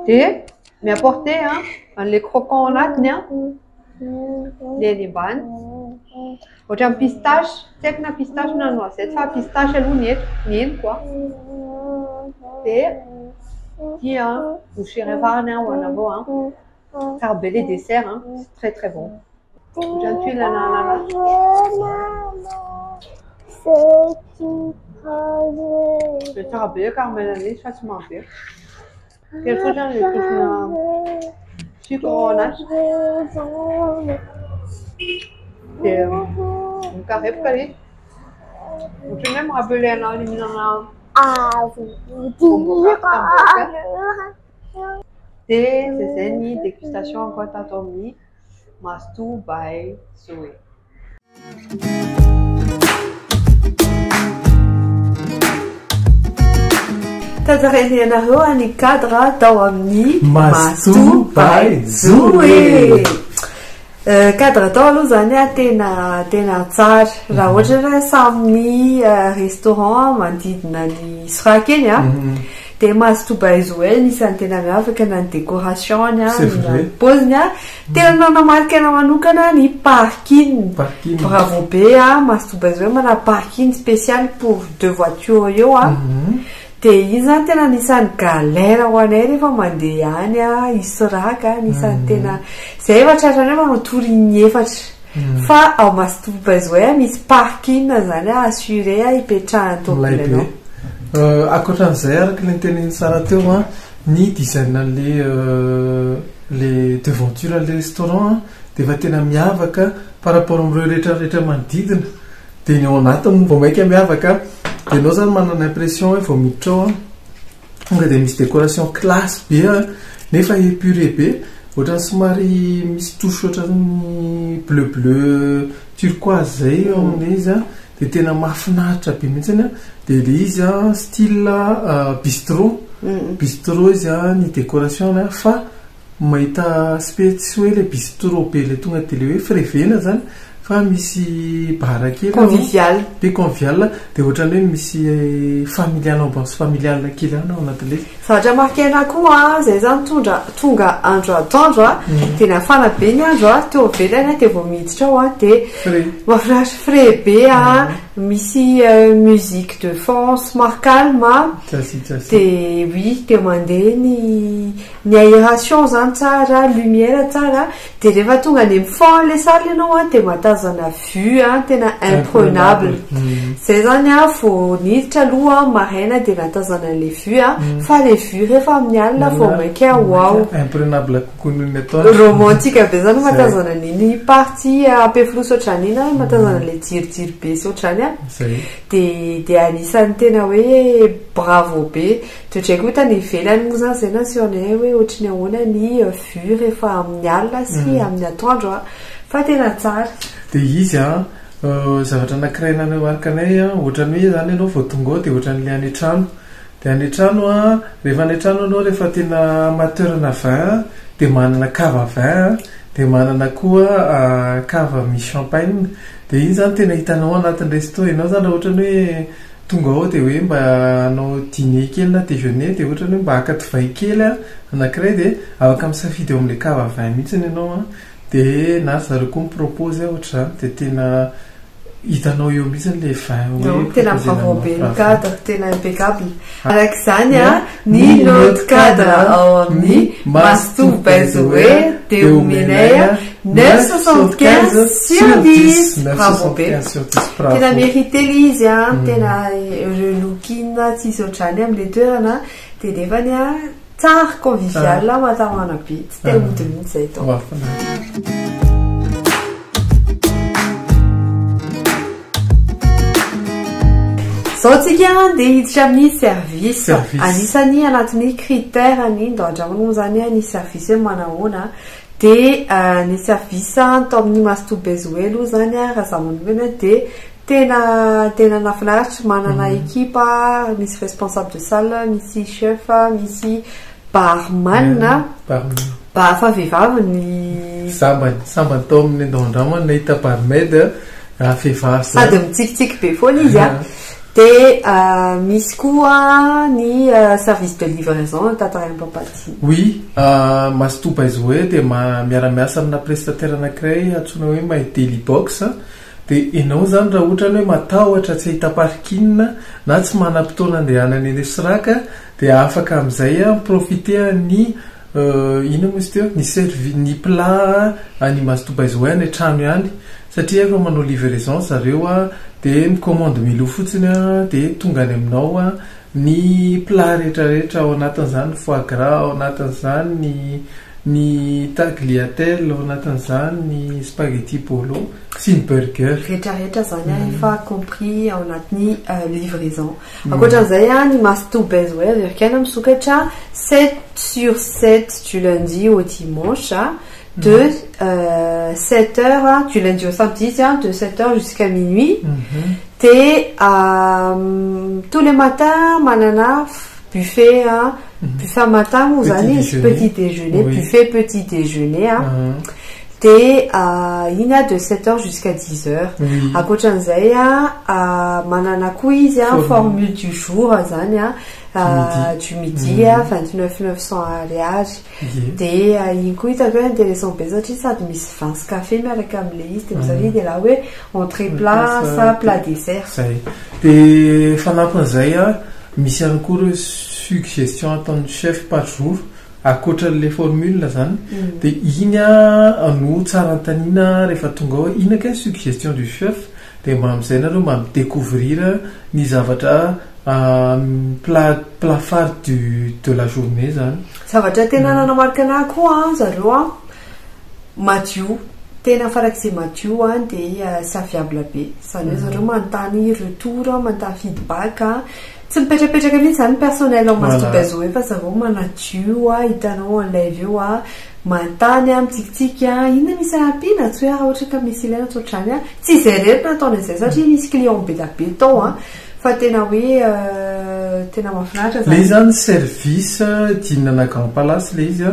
A: De miapporté an'le croquant anatiny le any ambany. Ohatra amin'ny pistache, tsy haiko na pistache na noisette fa pistache aloha ny eny koa. De tia boucher farany hoana avao. Tsara be les desserts, c'est très bon. Ohatra ny tuile ananas. Le tsara be caramel an'izy fa tsy mamy be. Quel faut j'en ai touché sucre orange. Et un carré pour aller. Tu même rappeler un aluminium. Et c'est une dégustation en côte atomique. Mastu by Zoé. Tazareny anareo ny cadre tao amin'ny Mastu by Zoé. Cadre tao aloha zany tena tsara raha ohatra hoe samy restaurant manodidina ny Sraka eny de Mastu by Zoé isan'ny tena miavaka na ny décoration ny paoziny tena nanamarika manokana ny parking. Bravo be Mastu by Zoé mana parking spécial pour deux voitures eo de izy zany tena nisan'ny galère ho anay rehefa mandeha any Sraka nisan'ny tena zay efa tratrany hoe manao tory ny efatra fa ao mastoba izy hoe misy parking zany assuré ipetrahany tompony anao.
B: Akoatran'izay araka le nyteniny tsara teo a ny design le devanture le restaurant de efa tena miavaka par rapport amin'ireo rehetrarehetra manodidina de ny ao anatiny vao maika miavaka de anao zany manana impression hoe vao miditra ao tonga de misy décoration classe be nefa épuré be ohatrany somary misy touche ohatrany bleu turquoise zay eo amin'ilay izy de tena mahafinaritra be mihitsiny de le izy style bistrot izy ny décoration fa mahita spetsy hoe le bistrot be le tonga de le hoe frevena zany fa misy bara kely
A: convivial
B: be convivial de ohatrany hoe misy familial ambiance familial kely ao anatin'le
A: zavatra marquena koa zay zany tonga andro atoandro tena fana be ny andro teo velany de vao miditra ao de mahafinaritra frais be misy musique de fond somary calme de oui de mandeha ny aération zany tsara lumière tsara de rehefa tonga any fond le salle ianao de matazana vue tena imprenable zay zany fo niditra aloha maraina de natazana le vue fa le vue rehefa amin'ny alina vao maika wow
B: imprenable kokoa noho ny atoandro
A: romantique be zany matazana ny partie apefloso ohatrany iny matazana le jirojiro be sy ohatrany de anisan'ny tena hoe bravo be toetrako hita ny ivelany moa zany zay nasionay hoe ohatrany ahoana ny vue rehefa amin'ny alina sy amin'ny atoandro fa tena tsara
B: de izy zavatra anankiray nanamarkanay ohatrany hoe zany ianao vao tonga ao de ohatran'le any trano de any trano rehefa any trano anao rehefa tena amateurna vin de manana cave vin de manana koa cave misy champagne de iny zany tena hitanao anatin'ny resto ianao zany raha ohatrany hoe tonga ao de hoe mba anao dîner kely na déjeuner de ohatrany hoe mba haka divay kely anankiray de afaka misafidy eo amin'le cave vin mihitsiny ianao de na zareo koa mipropose ohatra zany de tena hitanao eo mihitsy le vin
A: tena bravo be ny cadre tena impeccable arak'izany ny note cadre ao amin'ny Mastoba Zoé de omenay 9,75 sur 10 bravo be tena mérité izy tena relokina tsisy ohatrany amin'le toerana de nefany tsara convivial matamana be tsy tena mody mihitsy zay tao zao tsika de hiditra amin'ny service anisany anatin'ny critèrany ndoandramana zany ny service manahoana de ny service tao amin'ny Mastoba Zoé aloha zany raha zaman'olona de tena nafinaritra manana équipe misy responsable de salle misy chef misy barman fa vehivavy ny
B: sambany tao amin'ny ndoandramana nahita barmaid vehivavy
A: sady mitsikitsiky be foana izy de misy koa ny service de livraison tataray Papaty.
B: Oui, Mastoba Zoé de miara-miasa amina prestataire anankiray antsoina hoe My Daily Box de ianao zany raha ohatrany hoe matahotra tsy ahita parking na tsy manam-potoana andehanany eny Siraka de afaka amin'izay miprofiter ny ino moa izy teo ny servi ny plat any Mastoba Zoé any trano ihany satria efa manao livraison zareo de mikommande milo fotsiny de tonga any aminao ny plat rehetrarehetra ao anatin'izany foie gras ao anatin'izany ny tagliatelle ao anatin'izany ny spaghetti bolo sy ny burger
A: rehetrarehetra zany efa compris ao anatin'ny livraison akoatran'izay ny Mastoba Zoé Virkana misokatra 7 sur 7 du lundi au dimanche de 7h du lundi au samedi de 7h jusqu'à minuit et tous les matins manana buffet buffet matin vous allez petit déjeuner buffet petit déjeuner et il y a de 7h jusqu'à 10h à Kochanzay manana quiz formule du jour zania du midi 29 900 ariary de iny itako intéressant be satria sady misy vance café miaraka am'le izy de mizavi de la hoe entrée plat sa plat dessert
B: zay de fanampan'izay misy ihany koa reo suggestion ataon'ny chef par jour akoatran'le formule zany dia iny a no tsara antanina rehefa tonga ao inaka suggestion du chef dia mba amin'izay nareo mba midécouvrir ny zavatra plat phare de la journée zany.
A: Zavatra tena nanamarika anahy koa zareo madio tena farak'izay madio dia sy afiabla be zany hoe zareo manontany retour manontany feedback tsy mipetrapetraka mihitsy zany personnel ao Mastobazo fa zareo manadio hitanao en live eo manontany mitsikitsiky inona misy ampiana tsy hoe ohatra ka misy ilaina tsotrany tsy izay rehetra nataony an'izay satria misy client be da be tao fa tena hoe tena mahafinaritra
B: zany. Le zany service dînana Grand Palace le izy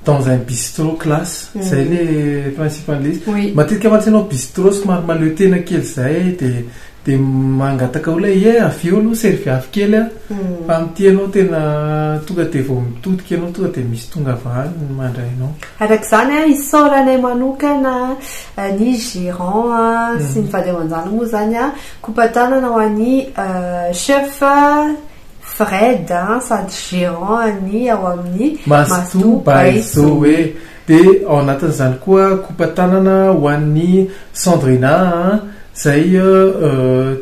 B: dans un bistrot classe zay le principal izy matetika matsanao bistrot somary maleo tena kely zay dia mangataka olona avy eo aloha servi avy kely fa amin'ity anao tena tonga dia vao mitodika ianao tonga dia misy tonga vahany mandrainao
A: arak'izany isaoranay manokana ny gérant sy ny vady aman-jany moa zany kopatanana ho an'ny chef Fred sady gérant ny ao amin'ny
B: Mastobazo dia ao anatin'izany koa kopatanana ho an'ny Sandrina zay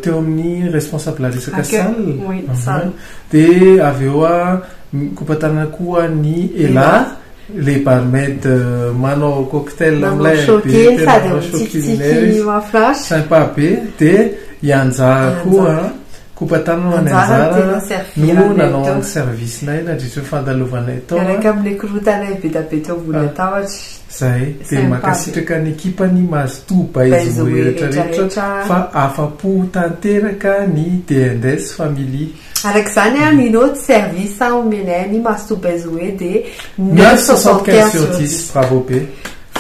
B: teo amin'ny responsable resaka salle dia avy eo kopatanana koa ny Ela le barmaid manao cocktail amilay be tena choqué sympa be dia Ianjara koa kopatanana ny Anjara no nanao service-nay nandritra fandalovanay tao
A: araka amin'ny korotanay be da be teo vola tahotra
B: zay dia makasitraka ny ekipany Mastobazo rehetrarehetra fa afapo tanteraka ny D&S family
A: arak'izany ny autre service omenay ny Mastobazo dia
B: 975 sur 10 bravo be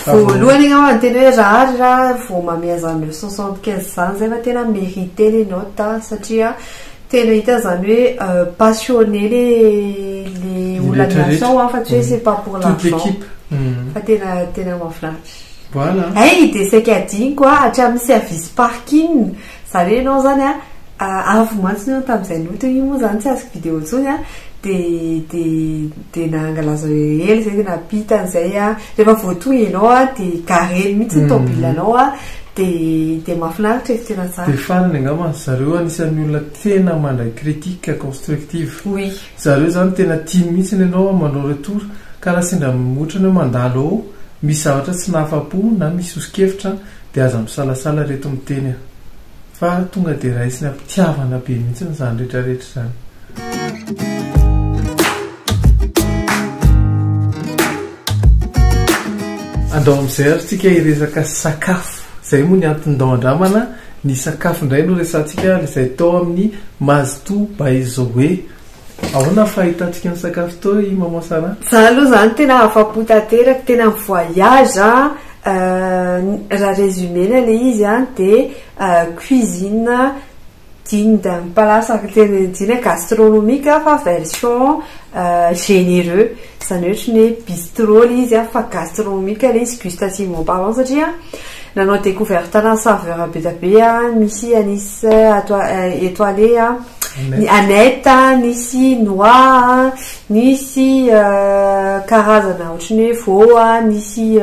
A: voalohany igny ny tena hoe raha vao mamea zany 975 zany zay fa tena mérité les notes satria tena hita zany hoe passionné les olona miasao fa tsy hoe c'est pas pour l'argent fa tena mahafinaritra
B: voilà
A: dia saika adigny koa hatramin'ny service parking zany anao zany avy mantsy nao tamin'izay noto iny moa zany tsy azoko vidéo tsony dia nangalaza hely zay napita an'izay rehefa voatonga ianao dia carré mihitsy ny tomobilanao dia mahafinaritra izy tena tsara
B: dia farany angamba zareo anisan'ny olona tena mandray critique constructive zareo zany tena tia mihitsy ianao manao retour ka raha sendra motrany hoe mandalo ao misy zavatra tsy nahafapo na misy osikevitra dia aza misalasala reto miteny fa tonga dia raisiny ampitiavana be mihitsy zany rehetrarehetra zany. Andao amin'izay ary tsika hiresaka sakafo zay moa ny antony-dao andramana ny sakafo indray no resantsika izay tao amin'ny Mastobazo ahoana fahitantsika ny sakafo tao maman Sara?
A: Zany aloha zany tena afapo tanteraka tena voyage raha résumé le izy dia cuisine digne d'un palace tena gastronomique fa version généreux zany ohatra ny bistrot le izy fa gastronomique le izy gustativement parlant satria nanao découverte na saveur be da be misy anis étoilé Annette nisy noix nisy karazana ohatra ny veau nisy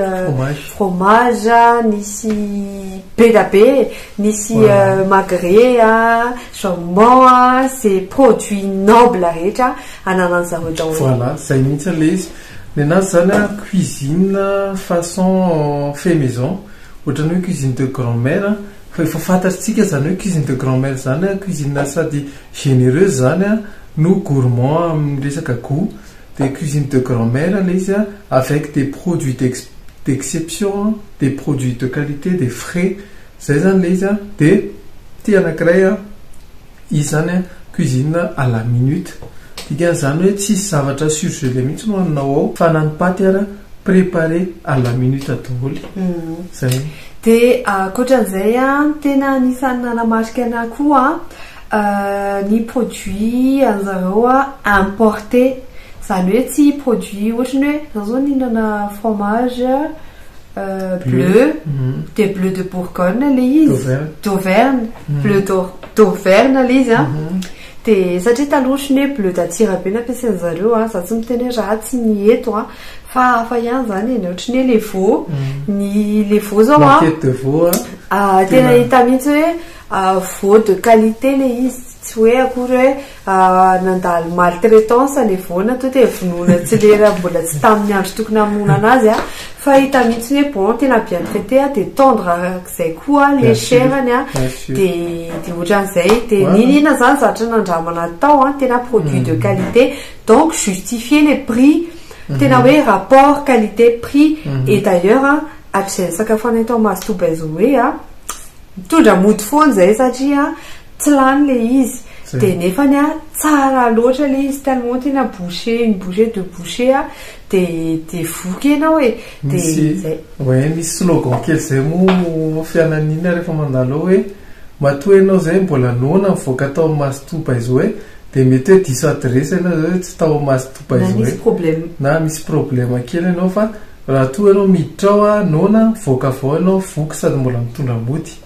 A: fromage nisy be da be nisy magret jambon c'est produit noble rehetra ananany zareo daholo.
B: Voilà zay mihitsy le izy nenazy zany cuisine façon fait maison ohatra ny hoe cuisine de grand-mère fa efa fantatritsika zany hoe cuisine de grand-mère zany cuisine sady généreuse zany no gourmand amin'ny resaka goût des cuisines de grand-mère le izy avec des produits d'exception des produits de qualité des frais zay zany le izy dia ty anankiray izy zany cuisine à la minute dikan'izany hoe tsisy zavatra surgelé mihitsy no aminao ao fa nany paty ara préparé à la minute daholo zay.
A: Dia akoatran'izay tena anisan'ny nanamarika anahy koa ny produit an'zareo importé zany hoe tsy produit ohatra ny hoe zao nihinana fromage bleu des bleus de Bourgogne le izy d'Auvergne bleu d'Auvergne le izy De satria taloha otrany hoe bleu d'Atir be nampiasainy zareo a, za tsy miteny hoe ratsy ny eto a, fa hafa ihany zany eny ohatrany hoe le veau. Ny le veau zao a,
B: Blanquette de veau a.
A: tena hita mihitsy hoe veau de qualité le izy, tsy hoe akory hoe nandalo maltraitance le veau na to de vonoina tsy lera mbola tsy tamin'ny andro tokony hamono anazy a, fa hita mihitsy hoe bon tena bien traité a, de tendre arak'izay koa le chairany a, de ohatran'izay de ninina zany zavatra nandramana tao a, tena produit de qualité, donc justifier les prix, tena hoe rapport qualité-prix. Et d'ailleurs a, hatrizay nisakafoana eto Masto Baizoe a, mitondra mody foana zay satria tsy lany le izy, de nefany a tsara loatra le izy, tellement tena boucher, une bouchée de bouchée a, de voky ianao hoe de zay.
B: Ouais, misy slogan kely zay mo fianan'ina rehefa mandalo hoe matoa ianao zay mbola nona mivoaka tao Masto Baizoe, de mety hoe diso adresa ianao zay tsy tao Masto Baizoe na misy problème kely ianao, fa raha toa ianao miditra ao a nona mivoaka avao ianao voky sady mbola mitondra mody.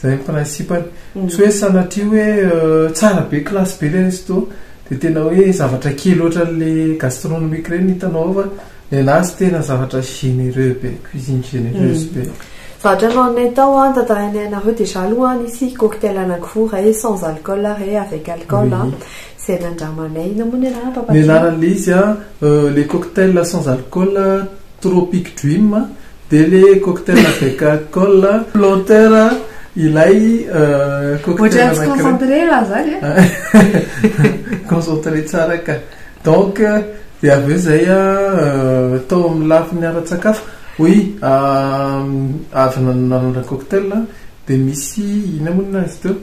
B: Zay principany. Tsy hoe sanatria hoe tsara be classe be le resto, de tena hoe zavatra kely ohatran' le gastronomique reny hitanao fa le anazy tena zavatra généreux be, cuisine généreuse be.
A: Zavatra anao tao a, tantarainay anareo déjà aloha nisy cocktail anankiroa re sans alcool re avec alcool a, c'est nandramanay namono anareo papa.
B: Le anaran'le izy a, les cocktails sans alcool Tropic Dream, de le cocktail avec alcool Planter. Ilay cocktail
A: concentré là zany
B: concentré tsara ka. Donc de avy eo zay tao amin'ny lafiny ara-tsakafo oui avy nanana cocktail de misy ina moa nazy teo,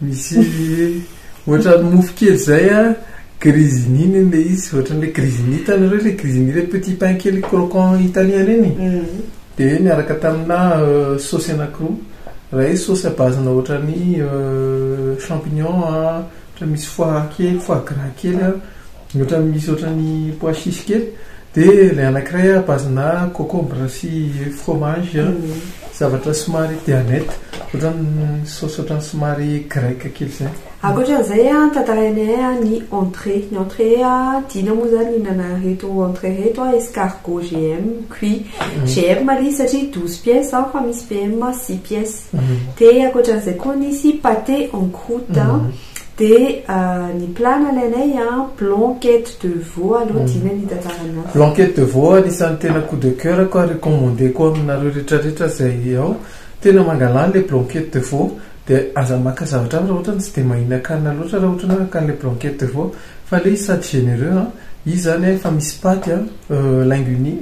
B: misy ohatran'ny mofo kely zay a, grisinine le izy, ohatran'le grisinine, hitanareo le grisinine, le petit pain kely croquant italien reny, de niaraka tamina sauce anankiroa. Raha izy sauce à base-na ohatran'ny champignon a, ohatran'ny misy foie kely, foie gras kely a, ohatran'ny misy ohatran'ny pois chiche kely, de le anankiray a base-na concombre sy fromage, zavatra somary dianette, ohatran'ny sauce ohatran'ny somary grec kely zay.
A: Ankoatran'izay a, tantarainay ny entrée. Ny entrée a, dina moa zany hinana reto entrée reto a, escargot GM cuit. GM mali satria 12 pièces fa misy PM 6 pièces. De ankoatran'izay koa nisy pâté en croûte de ny plat nalainay a, blanquette de veau aloha dina ny tantarana.
B: Blanquette de veau anisan'ny tena coup de cœur koa recommandé koa aminareo rehetrarehetra zay ao, tena mangalany le blanquette de veau. De aza maka zavatra raha ohatra tsy de mahina kanina loatra raha ohatra hoe kanile blanquette de veau, fa le izy sady généreux a, izy zany fa misy paty a, linguini,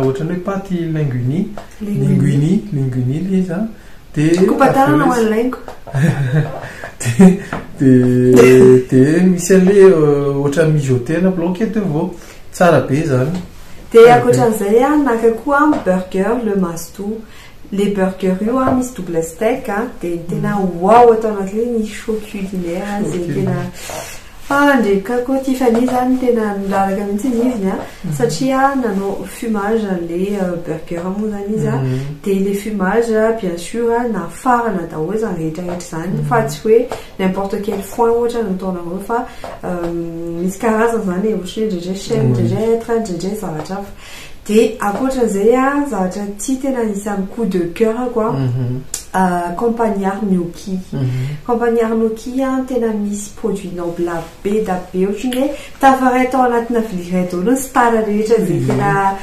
B: ohatran'ny hoe paty linguini le izy a, de
A: kopatarana ho an'ny laingo.
B: de misy an'le ohatra mijotena blanquette de veau, tsara be zany.
A: De ankoatran'izay a, naka koa burger le Masto. Les burgers io a misy double steak de tena wow atao anatin'le ny show culinaire zay tena ndreka koa Tiffany zany tena nilaraka mihitsy izy satria nanao fumage le burger moa zany izy de le fumage bien sûr nafarana daholo zany rehetrarehetra zany, fa tsy hoe n'importe quel foin ohatra nataonareo fa misy karazana zany ohatra ndrendray chèvre, ndrendray hêtre, ndrendray zavatra hafa. De ankoatran'izay a, zavatra tsy tena isan'ny coup de cœur quoi, campagnard gnocchi. Campagnard gnocchi a, tena misy produit noble be da be ohatrany hoe tafaray tao anatina vilia ray daholo ny star rehetra zay tena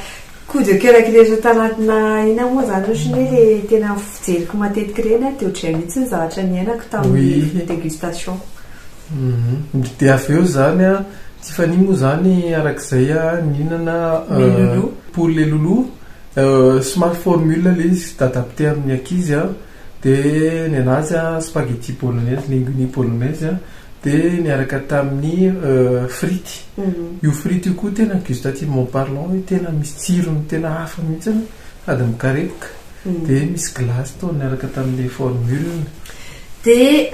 A: coup de cœur rehetra tao anatina ina moa zany ohatrany hoe le tena fijeriko matetika reny de ohatray mihitsy ny zavatra niainako tamin'ny dégustation.
B: De avy eo zany a, Tiffany moa zany arak'izay a nihinana pour les loulous, smart formule le izy d'adapté amin'ny ankizy a, de ny anazy a spaghetti polonaise, linguine polonaise a, de niaraka tamin'ny frity. Io frity io koa tena gustativement parlant tena misy tsirony tena hafa mihitsy sady mikarepoka, de misy glace tao niaraka tamin'le formule.
A: De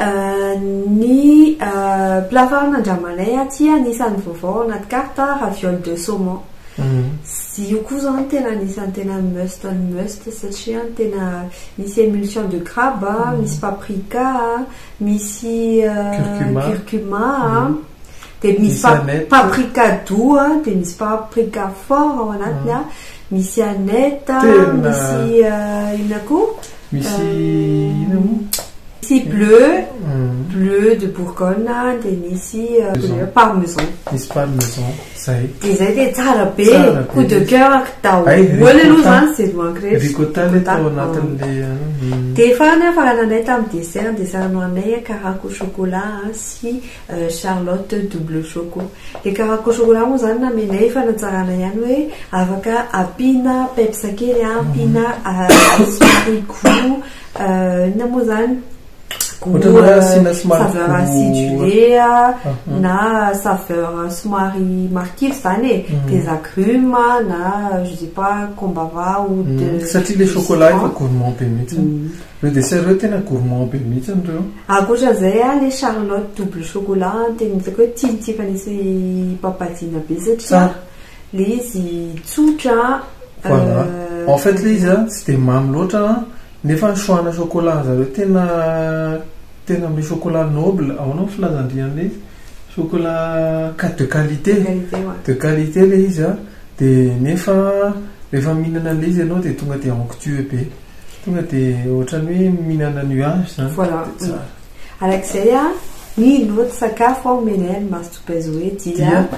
A: ny plat farany nandramanay aty anisan'ny vaovao anaty carte raviole de saumon. Izy io koa zao tena anisan'ny tena must satria tena misy émulsion de crabe, misy paprika, misy curcuma, de misy paprika doux, de misy paprika fort ao anatiny, misy aneth, misy ina koa misy bleu de Bourgogne, de misy parmesan.
B: Misy parmesan, zay.
A: De zay de tsara be, coup de cœur daholo aloha zany c'est loin que
B: ricotta le tao anatin'le
A: de fa nanay tamin'ny dessert noanay caraco chocolat sy Charlotte double choco. Le caraco chocolat moa zany namenay fa natsarana ihany hoe afaka ampina pepsa kely, ampina smaricou, ina moa zany saveur acidulée na saveur somary marquée zany des agrumes na je sais pas combava ou de
B: satria le chocolat efa gourmand be mihitsy le dessert reo tena gourmand be mihitsy reo
A: akoatra zay le Charlotte double chocolat tena hitako hoe tiany fa nisy papadiana be satria le izy tsotra
B: voilà en fait le izy tsy de mamy loatra nefa choix-na chocolat zareo tena me chocolat noble aonao filazandrian'le chocolat de qualité le izy de nefa rehefa mihinana le izy ianao de tonga de onctueux be tonga de ohatrany hoe mihinana nuage zany
A: voilà arak'izay ny loatra sakafo omenay ny mastopazy hoe dia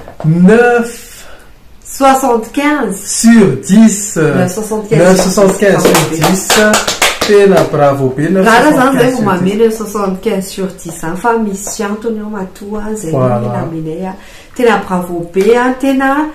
A: 75
B: sur 10 975 sur 10 tena bravo be
A: raha zany zay vao mamena 75 sur 10 fa misy antony ao matoa zay namenay tena bravo be tena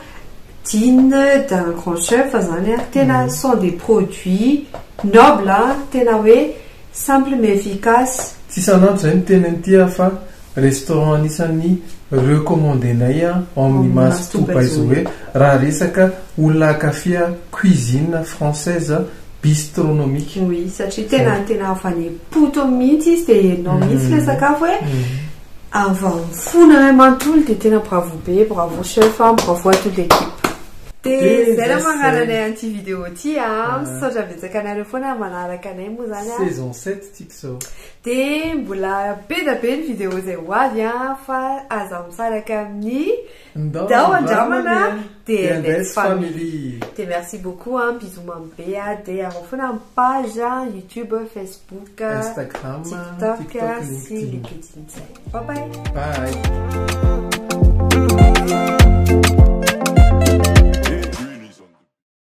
A: digne d'un grand chef zany tena sont des produits nobles tena hoe simple mais efficace
B: tsy sanandro zay ny tena ntia fa restaurant anisan'ny recommandenay amin'ny Mastopa izy hoe raha resaka olona kafia cuisine française bistronomique.
A: Oui, satria tena afany poto mihitsy izy de enao mihitsy le sakafo hoe avamfona manontolo de tena bravo be, bravo chef, bravo à toute l'équipe. De zay raha magnaranay an'ity vidéo ty saotra betsaka anareo foana manaraka anay moa zany
B: saison 7 tiako zao
A: de mbola be da be ny vidéo zay ho avy fa aza misaraka amin'ny Dao Andramana de NS Family. De merci beaucoup bisous mambe de arao foana amin'ny page YouTube, Facebook,
B: Instagram,
A: TikTok, sy LinkedIn. Bye bye.
B: Bye.